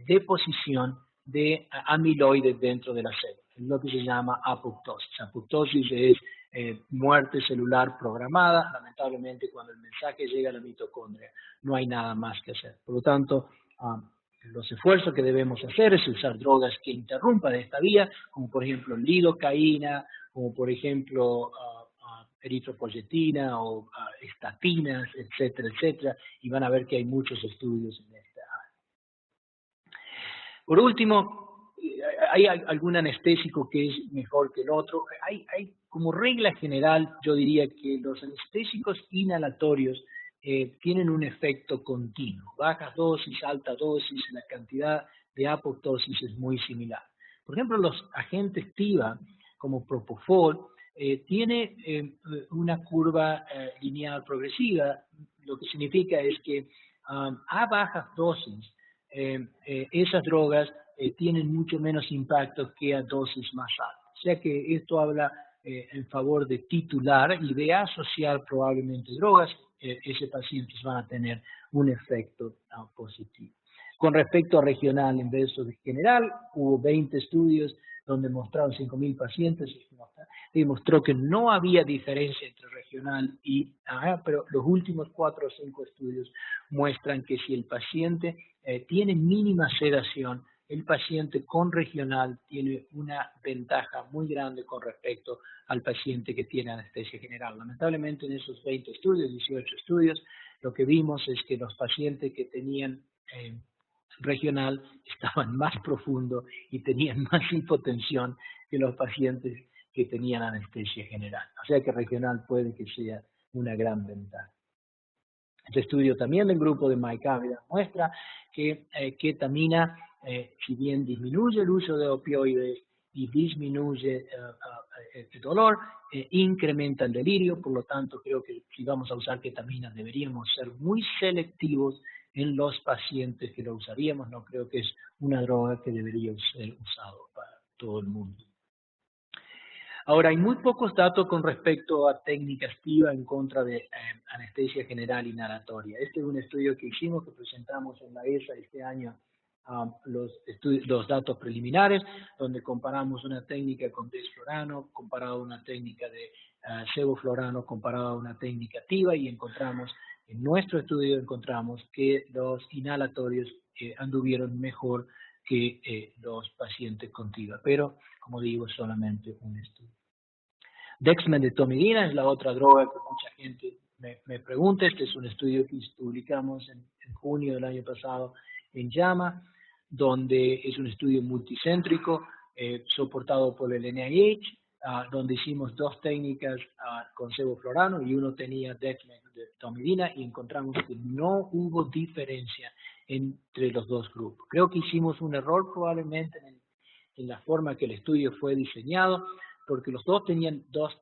deposición de amiloides dentro de la célula. Es lo que se llama apoptosis. Apoptosis es muerte celular programada. Lamentablemente, cuando el mensaje llega a la mitocondria, no hay nada más que hacer. Por lo tanto, los esfuerzos que debemos hacer es usar drogas que interrumpan esta vía, como por ejemplo lidocaína, como por ejemplo eritropoyetina o estatinas, etcétera, etcétera, y van a ver que hay muchos estudios en esta área. Por último, ¿hay algún anestésico que es mejor que el otro? Hay como regla general, yo diría que los anestésicos inhalatorios tienen un efecto continuo. Bajas dosis, alta dosis, la cantidad de apoptosis es muy similar. Por ejemplo, los agentes TIVA, como Propofol, tiene una curva lineal progresiva, lo que significa es que a bajas dosis, esas drogas tienen mucho menos impacto que a dosis más altas. O sea que esto habla en favor de titular y de asociar probablemente drogas, esos pacientes van a tener un efecto positivo. Con respecto a regional en vez de general, hubo 20 estudios donde mostraron 5.000 pacientes y demostró que no había diferencia entre regional y pero los últimos 4 o 5 estudios muestran que si el paciente tiene mínima sedación, el paciente con regional tiene una ventaja muy grande con respecto al paciente que tiene anestesia general. Lamentablemente en esos 20 estudios, 18 estudios, lo que vimos es que los pacientes que tenían regional estaban más profundo y tenían más hipotensión que los pacientes que tenían anestesia general. O sea que regional puede que sea una gran ventaja. Este estudio también del grupo de Mike Ávila muestra que ketamina, si bien disminuye el uso de opioides y disminuye el dolor, incrementa el delirio. Por lo tanto, creo que si vamos a usar ketamina deberíamos ser muy selectivos en los pacientes que lo usaríamos. No creo que es una droga que debería ser usado para todo el mundo. Ahora, hay muy pocos datos con respecto a técnicas TIVA en contra de anestesia general inhalatoria. Este es un estudio que hicimos, que presentamos en la ESA este año, los datos preliminares, donde comparamos una técnica con desflorano, comparado a una técnica de sevoflurano, comparado a una técnica TIVA, y encontramos, en nuestro estudio encontramos que los inhalatorios anduvieron mejor que los pacientes con TIVA, pero como digo, solamente un estudio. Dexmedetomidina es la otra droga que mucha gente me pregunta. Este es un estudio que publicamos en junio del año pasado en JAMA, donde es un estudio multicéntrico soportado por el NIH, donde hicimos 2 técnicas con sevoflurano y uno tenía dexmedetomidina y encontramos que no hubo diferencia entre los 2 grupos. Creo que hicimos un error probablemente en la forma que el estudio fue diseñado, porque los 2 tenían 2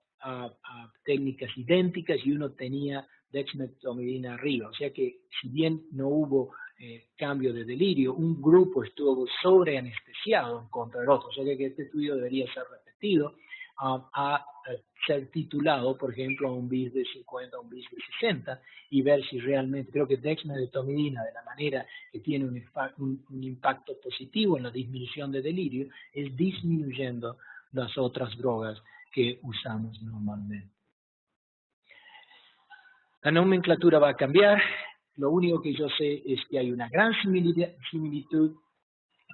técnicas idénticas y uno tenía dexmedetomidina arriba. O sea que si bien no hubo cambio de delirio, un grupo estuvo sobreanestesiado en contra del otro. O sea que este estudio debería ser repetido a ser titulado, por ejemplo, a un BIS de 50, a un BIS de 60, y ver si realmente, creo que dexmedetomidina, de la manera que tiene un impacto positivo en la disminución de delirio, es disminuyendo las otras drogas que usamos normalmente. La nomenclatura va a cambiar. Lo único que yo sé es que hay una gran similitud.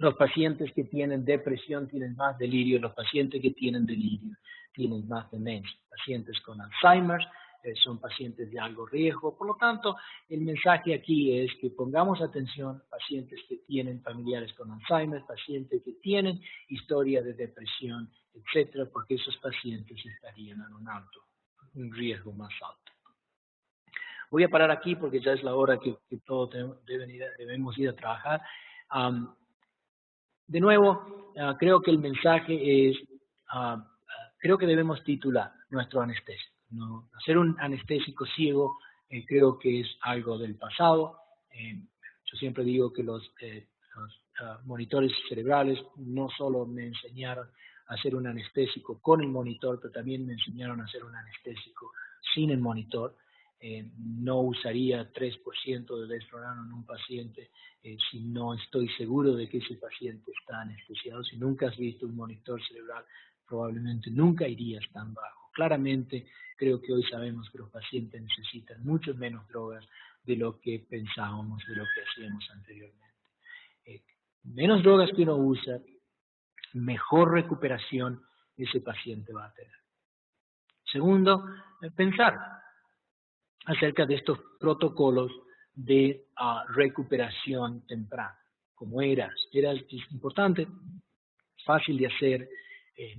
Los pacientes que tienen depresión tienen más delirio, los pacientes que tienen delirio tienen más demencia. Pacientes con Alzheimer son pacientes de alto riesgo. Por lo tanto, el mensaje aquí es que pongamos atención a pacientes que tienen familiares con Alzheimer, pacientes que tienen historia de depresión, etcétera, porque esos pacientes estarían en un riesgo más alto. Voy a parar aquí porque ya es la hora que todos debemos ir a trabajar. De nuevo, creo que el mensaje es, creo que debemos titular nuestro anestésico. ¿No? Hacer un anestésico ciego creo que es algo del pasado. Yo siempre digo que los monitores cerebrales no solo me enseñaron a hacer un anestésico con el monitor, pero también me enseñaron a hacer un anestésico sin el monitor. No usaría 3% de desflurano en un paciente si no estoy seguro de que ese paciente está anestesiado. Si nunca has visto un monitor cerebral, probablemente nunca irías tan bajo. Claramente, creo que hoy sabemos que los pacientes necesitan mucho menos drogas de lo que pensábamos, de lo que hacíamos anteriormente. Menos drogas que uno usa, mejor recuperación ese paciente va a tener. Segundo, pensar acerca de estos protocolos de recuperación temprana. Como eras es importante, fácil de hacer.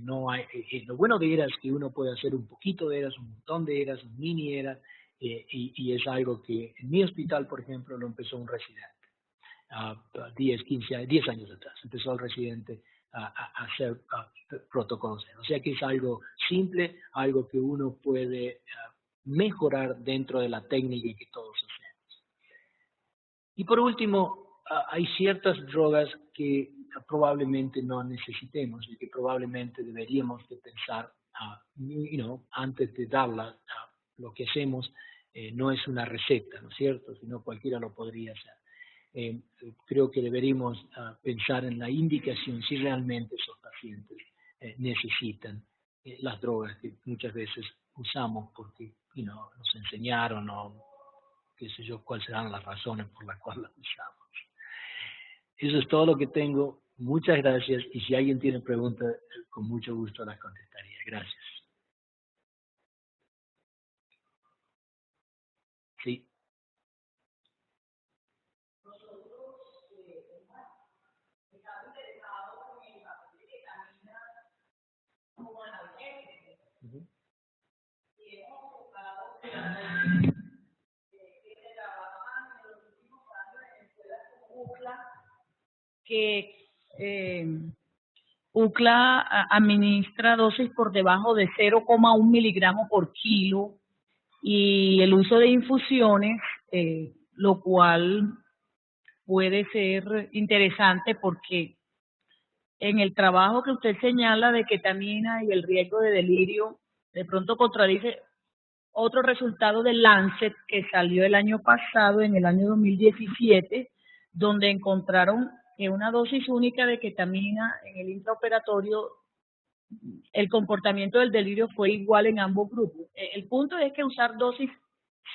Lo bueno de ERAS es que uno puede hacer un poquito de ERAS, un montón de ERAS, un mini ERAS, y es algo que en mi hospital, por ejemplo, lo empezó un residente. 10 años atrás, empezó el residente a hacer protocolos. O sea que es algo simple, algo que uno puede mejorar dentro de la técnica que todos hacemos. Y por último, hay ciertas drogas que probablemente no necesitemos y que probablemente deberíamos de pensar, antes de darlas. Lo que hacemos no es una receta, ¿no es cierto? Sino cualquiera lo podría hacer. Creo que deberíamos pensar en la indicación si realmente esos pacientes necesitan las drogas que muchas veces usamos porque nos enseñaron o qué sé yo cuáles serán las razones por las cuales las usamos. Eso es todo lo que tengo. Muchas gracias y si alguien tiene preguntas, con mucho gusto las contestaría. Gracias. Sí. Que UCLA administra dosis por debajo de 0,1 miligramos por kilo y el uso de infusiones, lo cual puede ser interesante porque en el trabajo que usted señala de ketamina y el riesgo de delirio, de pronto contradice otro resultado del Lancet que salió el año pasado, en el año 2017, donde encontraron que una dosis única de ketamina en el intraoperatorio, el comportamiento del delirio fue igual en ambos grupos. El punto es que usar dosis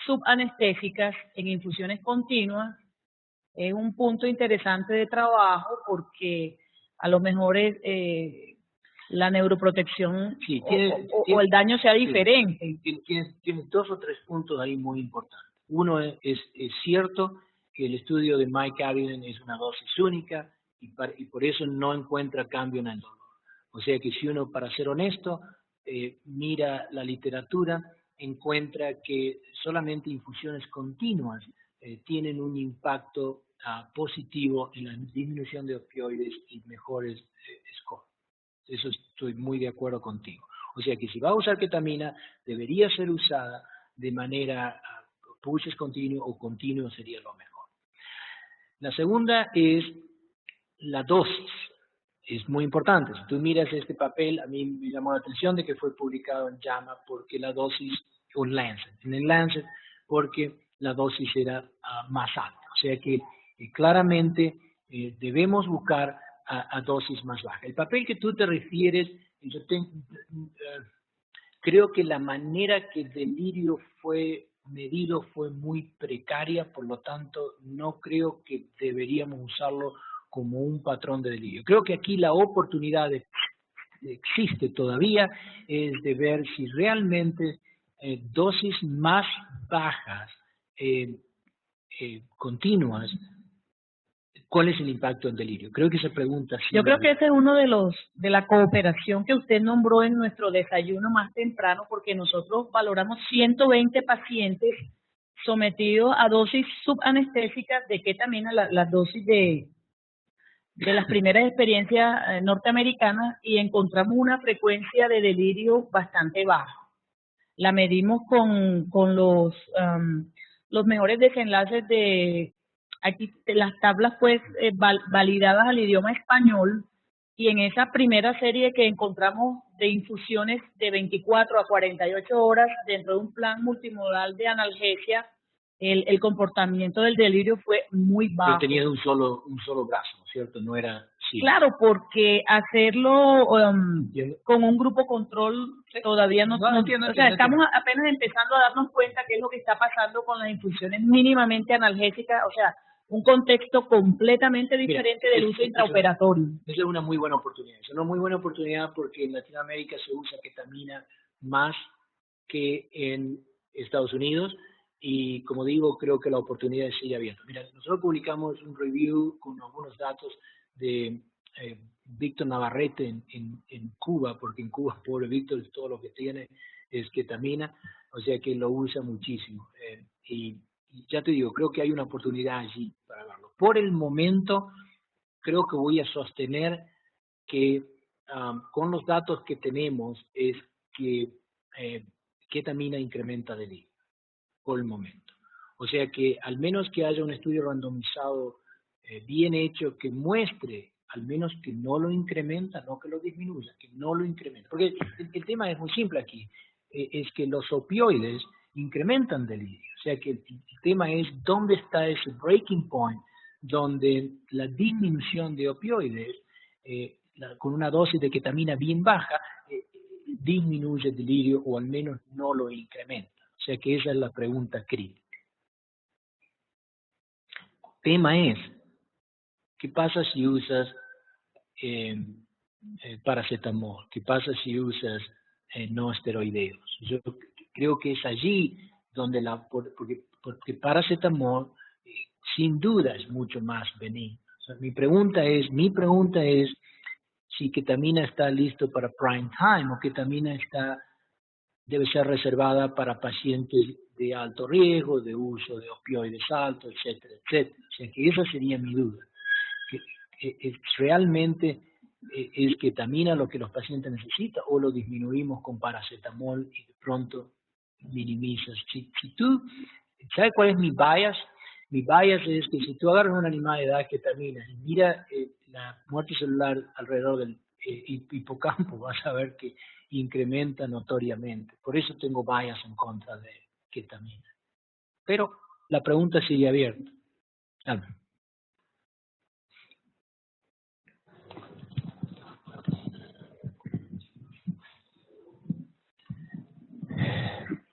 subanestésicas en infusiones continuas es un punto interesante de trabajo porque a lo mejor la neuroprotección Sí, o el daño sea diferente. Sí, tienes 2 o 3 puntos ahí muy importantes. Uno es cierto que el estudio de Mike Abbott es una dosis única y por eso no encuentra cambio en el dolor. O sea que si uno, para ser honesto, mira la literatura, encuentra que solamente infusiones continuas tienen un impacto positivo en la disminución de opioides y mejores scores. Eso estoy muy de acuerdo contigo. O sea que si va a usar ketamina, debería ser usada de manera pulses continuo o continuo sería lo mejor. La segunda es la dosis. Es muy importante. Si tú miras este papel, a mí me llamó la atención de que fue publicado en JAMA porque la dosis, o Lancet, en el Lancet, porque la dosis era más alta. O sea que claramente debemos buscar a dosis más bajas. El papel que tú te refieres, creo que la manera que el delirio fue medido fue muy precaria, por lo tanto no creo que deberíamos usarlo como un patrón de delirio. Creo que aquí la oportunidad existe todavía es de ver si realmente dosis más bajas continuas, ¿cuál es el impacto en delirio? Creo que esa pregunta sí. Yo creo que ese es uno de la cooperación que usted nombró en nuestro desayuno más temprano, porque nosotros valoramos 120 pacientes sometidos a dosis subanestésicas de ketamina, la dosis de las primeras experiencias norteamericanas, y encontramos una frecuencia de delirio bastante baja. La medimos con los mejores desenlaces de aquí las tablas pues validadas al idioma español, y en esa primera serie que encontramos de infusiones de 24 a 48 horas dentro de un plan multimodal de analgesia, el comportamiento del delirio fue muy bajo. Pero tenía un solo brazo, ¿no es cierto? No era... Sí. Claro, porque hacerlo con un grupo control todavía no entiendo. O sea, estamos apenas empezando a darnos cuenta qué es lo que está pasando con las infusiones mínimamente analgésicas, o sea, un contexto completamente diferente del uso intraoperatorio. Esa es una muy buena oportunidad. Es una muy buena oportunidad porque en Latinoamérica se usa ketamina más que en Estados Unidos. Y como digo, creo que la oportunidad sigue abierta. Mira, nosotros publicamos un review con algunos datos de Víctor Navarrete en Cuba, porque en Cuba, pobre Víctor, todo lo que tiene es ketamina, o sea que lo usa muchísimo. Y ya te digo, creo que hay una oportunidad allí para verlo. Por el momento, creo que voy a sostener que con los datos que tenemos es que ketamina incrementa delirio, por el momento. O sea que al menos que haya un estudio randomizado bien hecho que muestre al menos que no lo incrementa, no que lo disminuya, que no lo incrementa. Porque el tema es muy simple aquí, es que los opioides incrementan delirio. O sea que el tema es dónde está ese breaking point donde la disminución de opioides con una dosis de ketamina bien baja disminuye el delirio o al menos no lo incrementa. O sea que esa es la pregunta crítica. El tema es, ¿qué pasa si usas paracetamol? ¿Qué pasa si usas no esteroideos? Yo creo que es allí donde porque paracetamol sin duda es mucho más benigno. O sea, mi pregunta es si ketamina está listo para prime time o ketamina debe ser reservada para pacientes de alto riesgo, de uso de opioides altos, etcétera, etcétera. O sea que esa sería mi duda. Que realmente es ketamina lo que los pacientes necesitan o lo disminuimos con paracetamol y de pronto minimizas. Si tú, ¿sabes cuál es mi bias? Mi bias es que si tú agarras una animal de edad ketamina y mira la muerte celular alrededor del hipocampo, vas a ver que incrementa notoriamente. Por eso tengo bias en contra de ketamina. Pero la pregunta sigue abierta. Albert.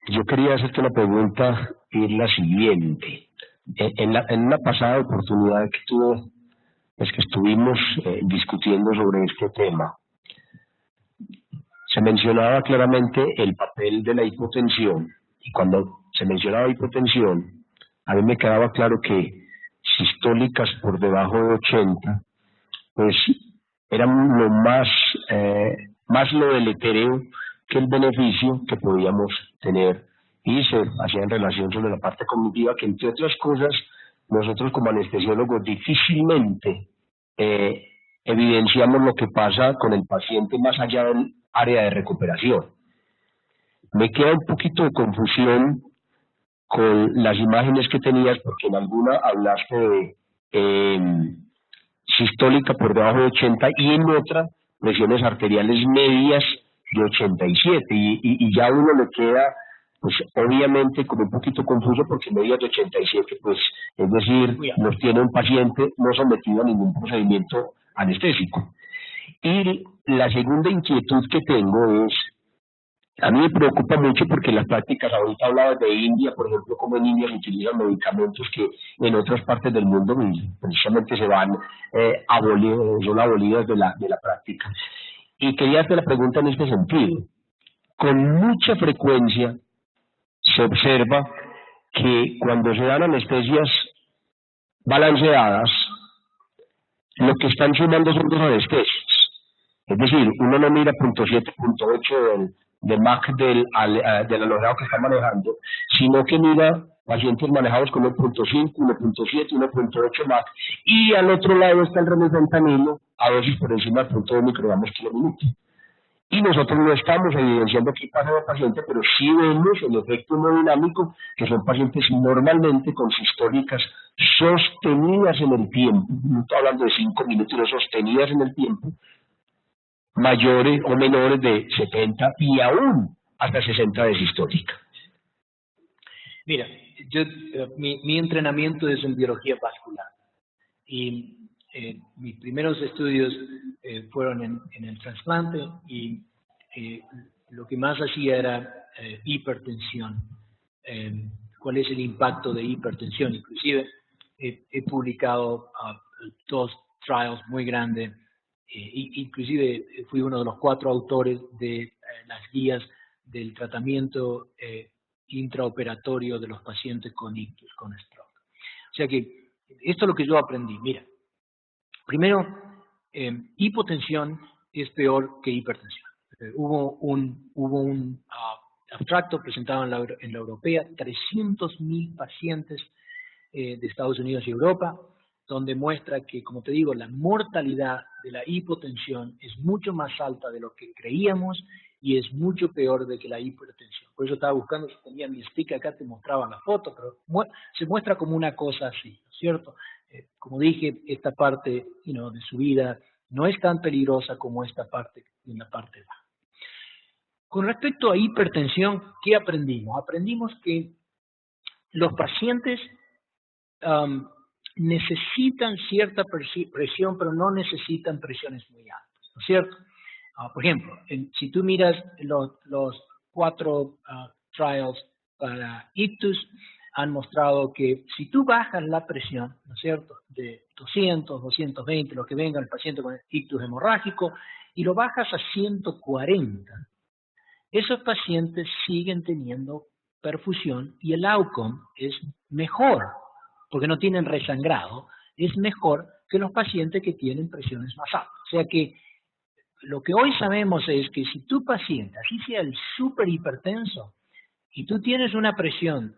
Yo quería hacerte una pregunta y es la siguiente. En una pasada oportunidad que tuve, pues que estuvimos discutiendo sobre este tema, se mencionaba claramente el papel de la hipotensión, y cuando se mencionaba hipotensión, a mí me quedaba claro que sistólicas por debajo de 80, pues eran lo más lo deletereo que el beneficio que podíamos tener, y se hacía en relación sobre la parte cognitiva, que entre otras cosas nosotros como anestesiólogos difícilmente evidenciamos lo que pasa con el paciente más allá del área de recuperación. Me queda un poquito de confusión con las imágenes que tenías, porque en alguna hablaste de sistólica por debajo de 80 y en otra presiones arteriales medias de 87 y ya uno le queda pues obviamente como un poquito confuso porque medias de 87 pues es decir nos tiene un paciente no sometido a ningún procedimiento anestésico. Y la segunda inquietud que tengo es, a mí me preocupa mucho porque las prácticas, ahorita hablabas de India, por ejemplo, como en India se utilizan medicamentos que en otras partes del mundo precisamente se van son abolidas de la práctica. Y quería hacer la pregunta en este sentido. Con mucha frecuencia se observa que cuando se dan anestesias balanceadas, lo que están sumando son dos anestesias. Es decir, uno no mira .7, .8 del MAC del alojado que está manejando, sino que mira pacientes manejados con 1.5, 1.7, 1.8 MAC, y al otro lado está el remifentanilo a dosis por encima del 0.2 microgramos kilo minuto. Y nosotros no estamos evidenciando qué pasa en el paciente, pero sí vemos el efecto hemodinámico, que son pacientes normalmente con sistólicas sostenidas en el tiempo, no estoy hablando de 5 minutos, sino sostenidas en el tiempo, mayores o menores de 70 y aún hasta 60 de sistólica. Mira, mi entrenamiento es en biología vascular y mis primeros estudios fueron en el trasplante y lo que más hacía era hipertensión. ¿Cuál es el impacto de hipertensión? Inclusive he publicado 2 trials muy grandes. Inclusive fui uno de los 4 autores de las guías del tratamiento intraoperatorio de los pacientes con ictus, con stroke. O sea que esto es lo que yo aprendí. Mira, primero, hipotensión es peor que hipertensión. Hubo un abstracto presentado en la europea, 300.000 pacientes de Estados Unidos y Europa, donde muestra que, como te digo, la mortalidad de la hipotensión es mucho más alta de lo que creíamos y es mucho peor de que la hipertensión. Por eso estaba buscando, si tenía mi stick acá, te mostraba la foto, pero se muestra como una cosa así, ¿no es cierto? Como dije, esta parte de su vida no es tan peligrosa como esta parte en la parte baja. Con respecto a hipertensión, ¿qué aprendimos? Aprendimos que los pacientes necesitan cierta presión, pero no necesitan presiones muy altas, ¿no es cierto? Por ejemplo, si tú miras los 4 trials para ictus, han mostrado que si tú bajas la presión, ¿no es cierto?, de 200, 220, lo que venga el paciente con ictus hemorrágico, y lo bajas a 140, esos pacientes siguen teniendo perfusión y el outcome es mejor, porque no tienen resangrado, es mejor que los pacientes que tienen presiones más altas. O sea que lo que hoy sabemos es que si tu paciente, así sea el súper hipertenso, y tú tienes una presión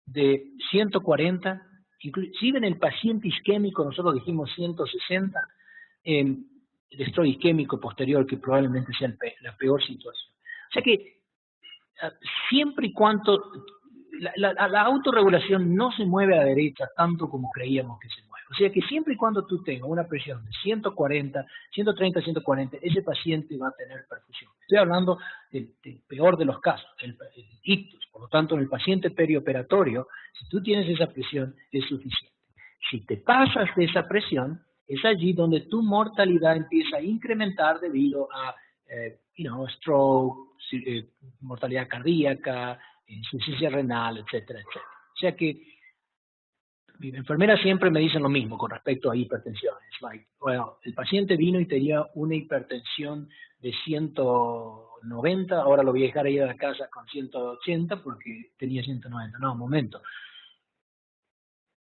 de 140, inclusive en el paciente isquémico, nosotros dijimos 160, el estrés isquémico posterior, que probablemente sea la peor situación. O sea que siempre y cuando la autorregulación no se mueve a la derecha tanto como creíamos que se mueve. O sea que siempre y cuando tú tengas una presión de 140, 130, 140, ese paciente va a tener perfusión. Estoy hablando del peor de los casos, el ictus. Por lo tanto, en el paciente perioperatorio, si tú tienes esa presión, es suficiente. Si te pasas de esa presión, es allí donde tu mortalidad empieza a incrementar debido a stroke, mortalidad cardíaca, insuficiencia renal, etcétera, etcétera. O sea que mi enfermera siempre me dice lo mismo con respecto a hipertensión. Es like, well, el paciente vino y tenía una hipertensión de 190, ahora lo voy a dejar ir a la casa con 180 porque tenía 190. No, un momento.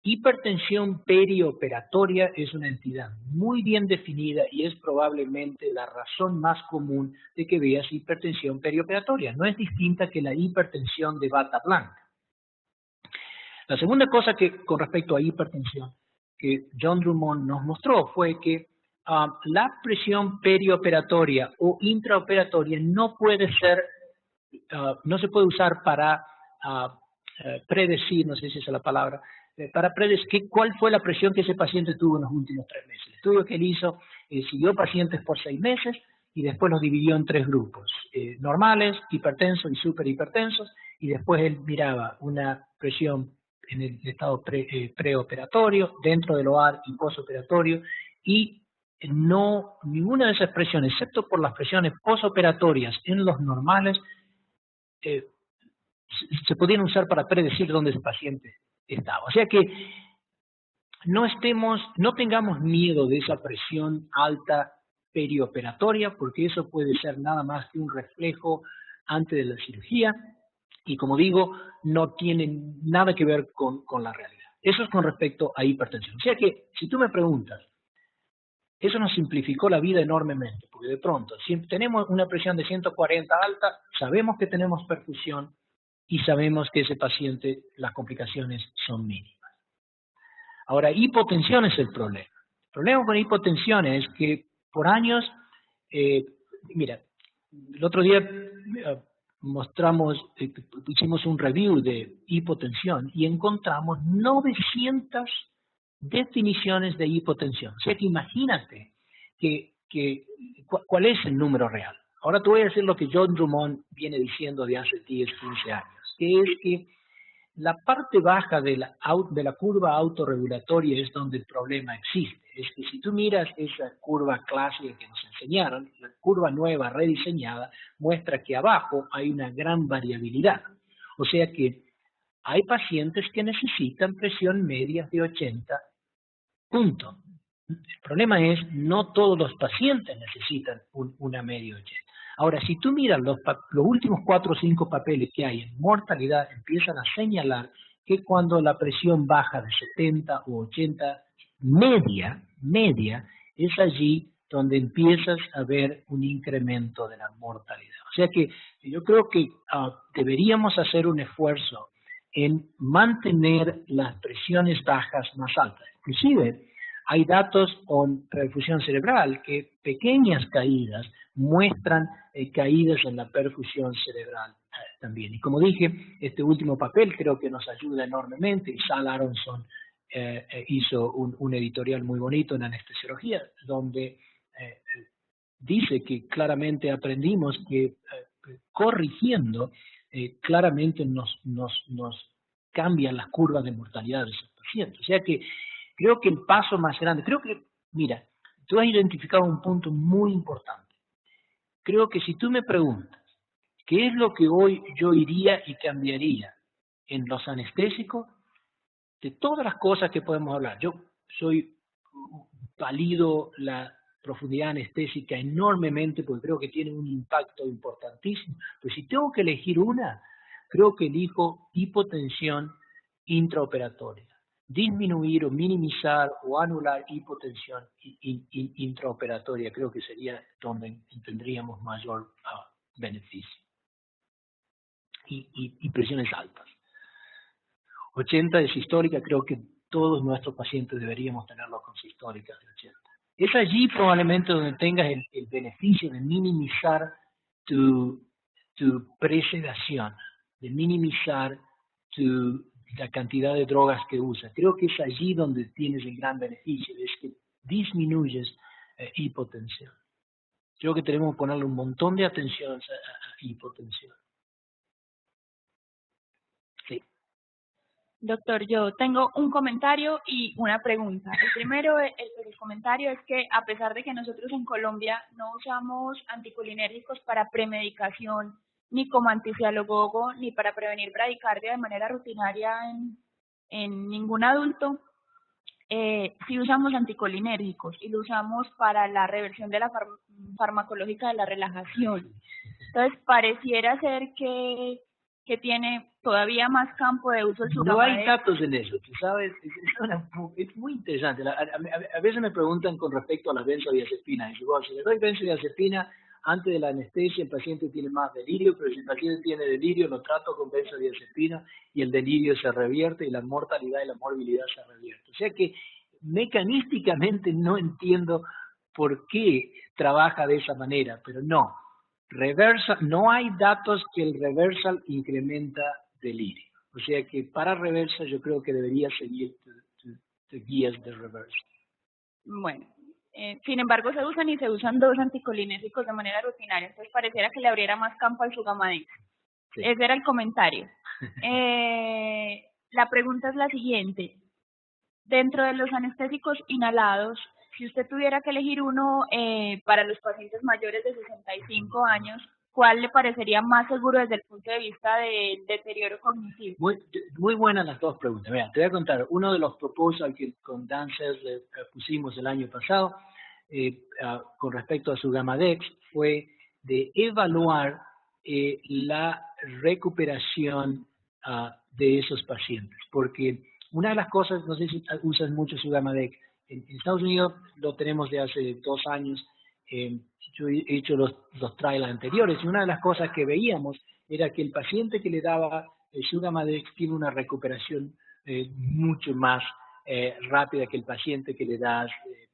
Hipertensión perioperatoria es una entidad muy bien definida y es probablemente la razón más común de que veas hipertensión perioperatoria. No es distinta que la hipertensión de bata blanca. La segunda cosa que con respecto a hipertensión que John Drummond nos mostró fue que la presión perioperatoria o intraoperatoria no puede ser, no se puede usar para predecir, no sé si esa es la palabra, para predecir cuál fue la presión que ese paciente tuvo en los últimos 3 meses. El estudio que él hizo siguió pacientes por 6 meses y después los dividió en 3 grupos, normales, hipertensos y superhipertensos, y después él miraba una presión en el estado preoperatorio, dentro del OAR y postoperatorio, y ninguna de esas presiones, excepto por las presiones postoperatorias en los normales, se podían usar para predecir dónde ese paciente estaba. O sea que no tengamos miedo de esa presión alta perioperatoria, porque eso puede ser nada más que un reflejo antes de la cirugía, y como digo, no tiene nada que ver con la realidad. Eso es con respecto a hipertensión. O sea que, si tú me preguntas, eso nos simplificó la vida enormemente, porque de pronto, si tenemos una presión de 140 alta, sabemos que tenemos perfusión y sabemos que ese paciente, las complicaciones son mínimas. Ahora, hipotensión es el problema. El problema con hipotensión es que por años, mira, el otro día hicimos un review de hipotensión y encontramos 900 definiciones de hipotensión. O sea que imagínate cuál es el número real. Ahora te voy a decir lo que John Drummond viene diciendo de hace 10, 15 años, que es que la parte baja de la curva autorregulatoria es donde el problema existe. Es que si tú miras esa curva clásica que nos enseñaron, la curva nueva rediseñada muestra que abajo hay una gran variabilidad. O sea que hay pacientes que necesitan presión media de 80, punto. El problema es no todos los pacientes necesitan una media de 80. Ahora, si tú miras los últimos 4 o 5 papeles que hay en mortalidad, empiezan a señalar que cuando la presión baja de 70 o 80 media, es allí donde empiezas a ver un incremento de la mortalidad. O sea que yo creo que deberíamos hacer un esfuerzo en mantener las presiones bajas más altas. Inclusive, hay datos con perfusión cerebral que pequeñas caídas muestran caídas en la perfusión cerebral también. Y como dije, este último papel creo que nos ayuda enormemente. Y Sal Aronson hizo un editorial muy bonito en anestesiología, donde dice que claramente aprendimos que corrigiendo claramente nos cambian las curvas de mortalidad de esos pacientes. O sea que creo que el paso más grande, mira, tú has identificado un punto muy importante. Creo que si tú me preguntas, ¿qué es lo que hoy yo iría y cambiaría en los anestésicos? De todas las cosas que podemos hablar, yo valido la profundidad anestésica enormemente porque creo que tiene un impacto importantísimo, pero si tengo que elegir una, creo que elijo hipotensión intraoperatoria. Disminuir o minimizar o anular hipotensión intraoperatoria creo que sería donde tendríamos mayor beneficio. Y presiones altas. 80 de sistólica, creo que todos nuestros pacientes deberíamos tenerlo con sistólicas de 80. Es allí probablemente donde tengas el beneficio de minimizar tu presedación, de minimizar la cantidad de drogas que usas. Creo que es allí donde tienes el gran beneficio, es que disminuyes hipotensión. Creo que tenemos que ponerle un montón de atención a hipotensión. Sí. Doctor, yo tengo un comentario y una pregunta. El primero, el comentario es que a pesar de que nosotros en Colombia no usamos anticolinérgicos para premedicación, ni como anticialogogo, ni para prevenir bradicardia de manera rutinaria en ningún adulto, sí usamos anticolinérgicos y lo usamos para la reversión de la farmacológica de la relajación. Entonces, pareciera ser que tiene todavía más campo de uso el No hay datos en eso, tú sabes, es muy interesante. A veces me preguntan con respecto a las benzodiazepinas. Digo, bueno, si le doy benzodiazepina antes de la anestesia, el paciente tiene más delirio, pero si el paciente tiene delirio, lo trato con benzodiazepina y el delirio se revierte y la mortalidad y la morbilidad se revierte. O sea que mecanísticamente no entiendo por qué trabaja de esa manera, pero no. No hay datos que el reversal incrementa delirio. O sea que para reversal yo creo que debería seguir tus guías de reversal. Bueno, sin embargo se usan dos anticolinérgicos de manera rutinaria, entonces pareciera que le abriera más campo al Sugamadex. Sí. Ese era el comentario. La pregunta es la siguiente. Dentro de los anestésicos inhalados, si usted tuviera que elegir uno para los pacientes mayores de 65 años, ¿cuál le parecería más seguro desde el punto de vista del deterioro cognitivo? Muy buenas las dos preguntas. Mira, te voy a contar. Uno de los proposals que con Dan Cesler pusimos el año pasado con respecto a Sugamadex fue de evaluar la recuperación de esos pacientes. Porque una de las cosas, no sé si usas mucho Sugamadex, en Estados Unidos lo tenemos de hace 2 años. Yo he hecho los trials anteriores y una de las cosas que veíamos era que el paciente que le daba Sugamadex tiene una recuperación mucho más rápida que el paciente que le das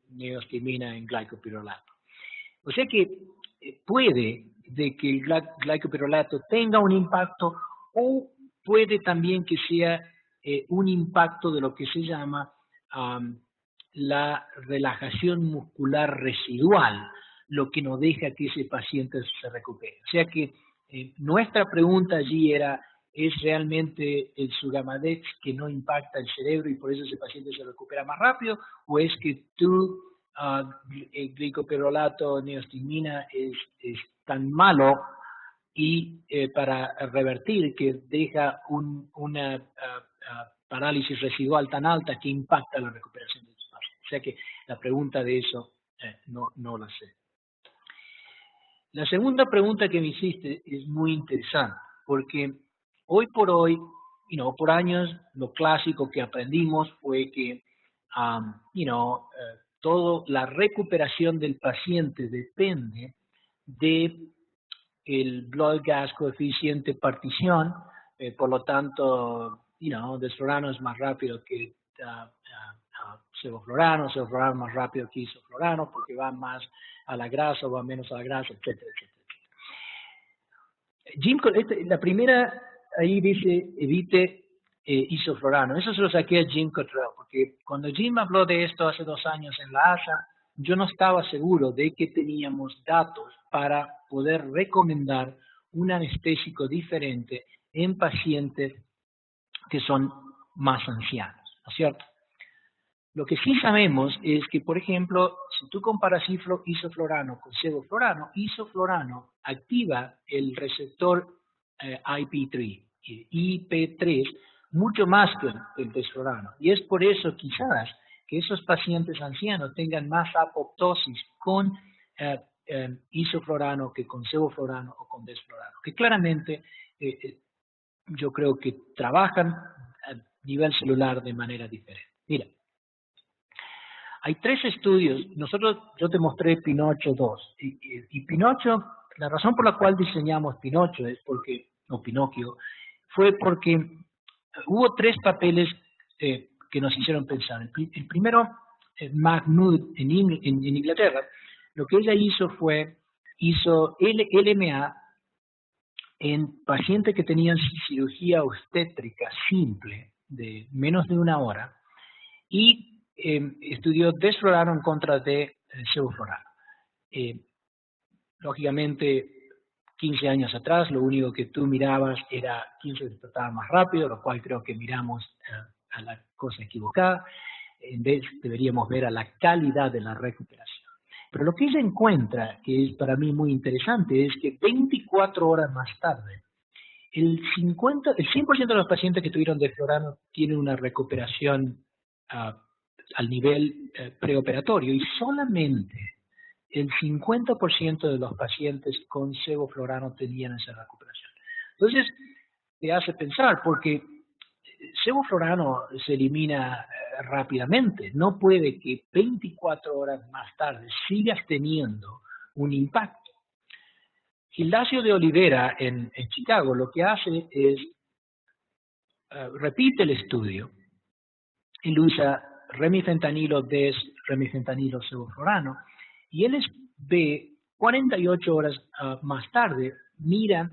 neostimina en glicopirolato. O sea que puede de que el glicopirolato tenga un impacto o puede también que sea un impacto de lo que se llama la relajación muscular residual, lo que no deja que ese paciente se recupere. O sea que nuestra pregunta allí era, ¿es realmente el Sugamadex que no impacta el cerebro y por eso ese paciente se recupera más rápido? ¿O es que el glicopirolato, neostimina es tan malo y para revertir que deja una parálisis residual tan alta que impacta la recuperación de los pacientes? O sea que la pregunta de eso no la sé. La segunda pregunta que me hiciste es muy interesante, porque hoy por hoy, por años, lo clásico que aprendimos fue que, toda la recuperación del paciente depende de el blood gas coeficiente partición, por lo tanto, desflurano es más rápido que sevoflurano más rápido que isoflurano porque va más a la grasa o va menos a la grasa, etcétera, etcétera. La primera ahí dice evite isoflurano. Eso se lo saqué a Jim Cottrell, porque cuando Jim habló de esto hace 2 años en la ASA, yo no estaba seguro de que teníamos datos para poder recomendar un anestésico diferente en pacientes que son más ancianos, ¿no es cierto? Lo que sí sabemos es que, por ejemplo, si tú comparas isoflurano con sevoflurano, isoflurano activa el receptor IP3 mucho más que el desflurano. Y es por eso quizás que esos pacientes ancianos tengan más apoptosis con isoflurano que con sevoflurano o con desflurano, que claramente yo creo que trabajan a nivel celular de manera diferente. Mira, hay 3 estudios. Yo te mostré Pinocho 2. Y Pinocho, la razón por la cual diseñamos Pinocho Pinocchio, fue porque hubo 3 papeles que nos hicieron pensar. El primero, McNutt en Inglaterra, lo que ella hizo LMA en pacientes que tenían cirugía obstétrica simple de menos de 1 hora y estudió desflurano en contra de sevoflurano. Lógicamente, 15 años atrás, lo único que tú mirabas era quién se despertaba más rápido, lo cual creo que miramos a la cosa equivocada. En vez, deberíamos ver a la calidad de la recuperación. Pero lo que ella encuentra, que es para mí muy interesante, es que 24 horas más tarde, el 100% de los pacientes que tuvieron desflurano tienen una recuperación al nivel preoperatorio y solamente el 50% de los pacientes con sevoflurano tenían esa recuperación. Entonces, te hace pensar, porque sevoflurano se elimina rápidamente. No puede que 24 horas más tarde sigas teniendo un impacto. Gildacio de Oliveira en Chicago lo que hace es, repite el estudio, él usa remifentanilo remifentanilo sevoflurano, y él ve 48 horas más tarde, mira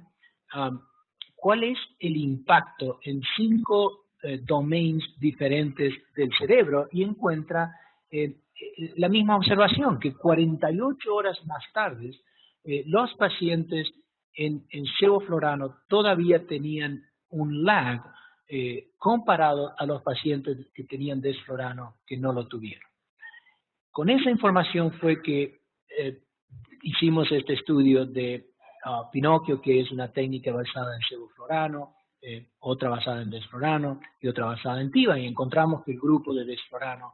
cuál es el impacto en 5 domains diferentes del cerebro y encuentra la misma observación, que 48 horas más tarde los pacientes en sevoflurano todavía tenían un lag comparado a los pacientes que tenían desflurano que no lo tuvieron. Con esa información fue que hicimos este estudio de Pinocchio, que es una técnica basada en sevoflurano, otra basada en desflurano y otra basada en TIVA, y encontramos que el grupo de desflurano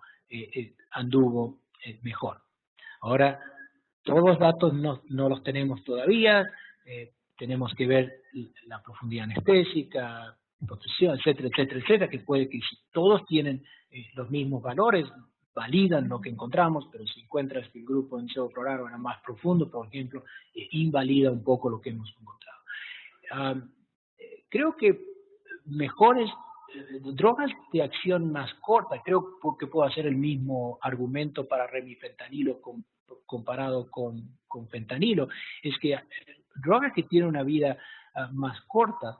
anduvo mejor. Ahora, todos los datos no los tenemos todavía, tenemos que ver la profundidad anestésica, protección, etcétera, etcétera, etcétera, que puede que si todos tienen los mismos valores, validan lo que encontramos, pero si encuentras que el grupo en sevoflurano era más profundo, por ejemplo, invalida un poco lo que hemos encontrado. Creo que mejores drogas de acción más corta, creo que puedo hacer el mismo argumento para remifentanilo comparado con fentanilo, es que drogas que tienen una vida más corta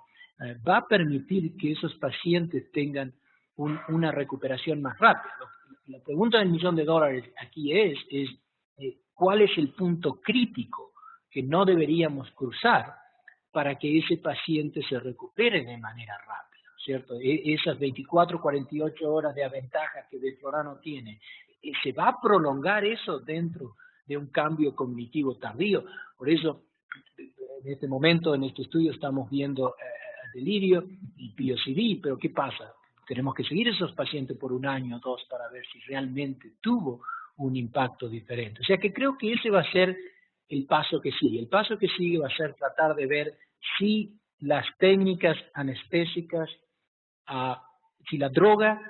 va a permitir que esos pacientes tengan una recuperación más rápida. La pregunta del $1.000.000 aquí es ¿cuál es el punto crítico que no deberíamos cruzar para que ese paciente se recupere de manera rápida, ¿cierto? Esas 24, 48 horas de aventaja que desflurano tiene, ¿se va a prolongar eso dentro de un cambio cognitivo tardío? Por eso, en este momento, en este estudio, estamos viendo delirio y POCD, pero ¿qué pasa? Tenemos que seguir esos pacientes por 1 año o 2 para ver si realmente tuvo un impacto diferente. O sea que creo que ese va a ser el paso que sigue. El paso que sigue va a ser tratar de ver si las técnicas anestésicas, si la droga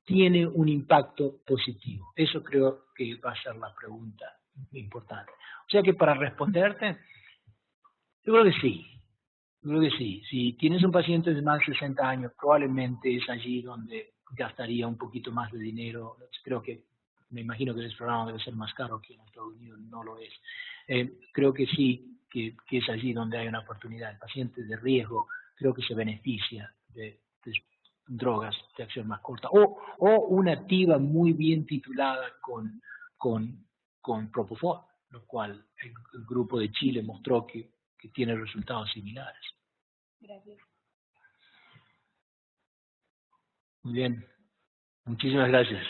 tiene un impacto positivo. Eso creo que va a ser la pregunta importante. O sea que para responderte, yo creo que sí. Yo creo que sí. Si tienes un paciente de más de 60 años, probablemente es allí donde gastaría un poquito más de dinero. Creo que, me imagino que el programa debe ser más caro que en Estados Unidos, no lo es. Creo que sí, que es allí donde hay una oportunidad. El paciente de riesgo creo que se beneficia de drogas de acción más corta. O una activa muy bien titulada con Propofol, lo cual el grupo de Chile mostró que tiene resultados similares. Gracias. Muy bien. Muchísimas gracias.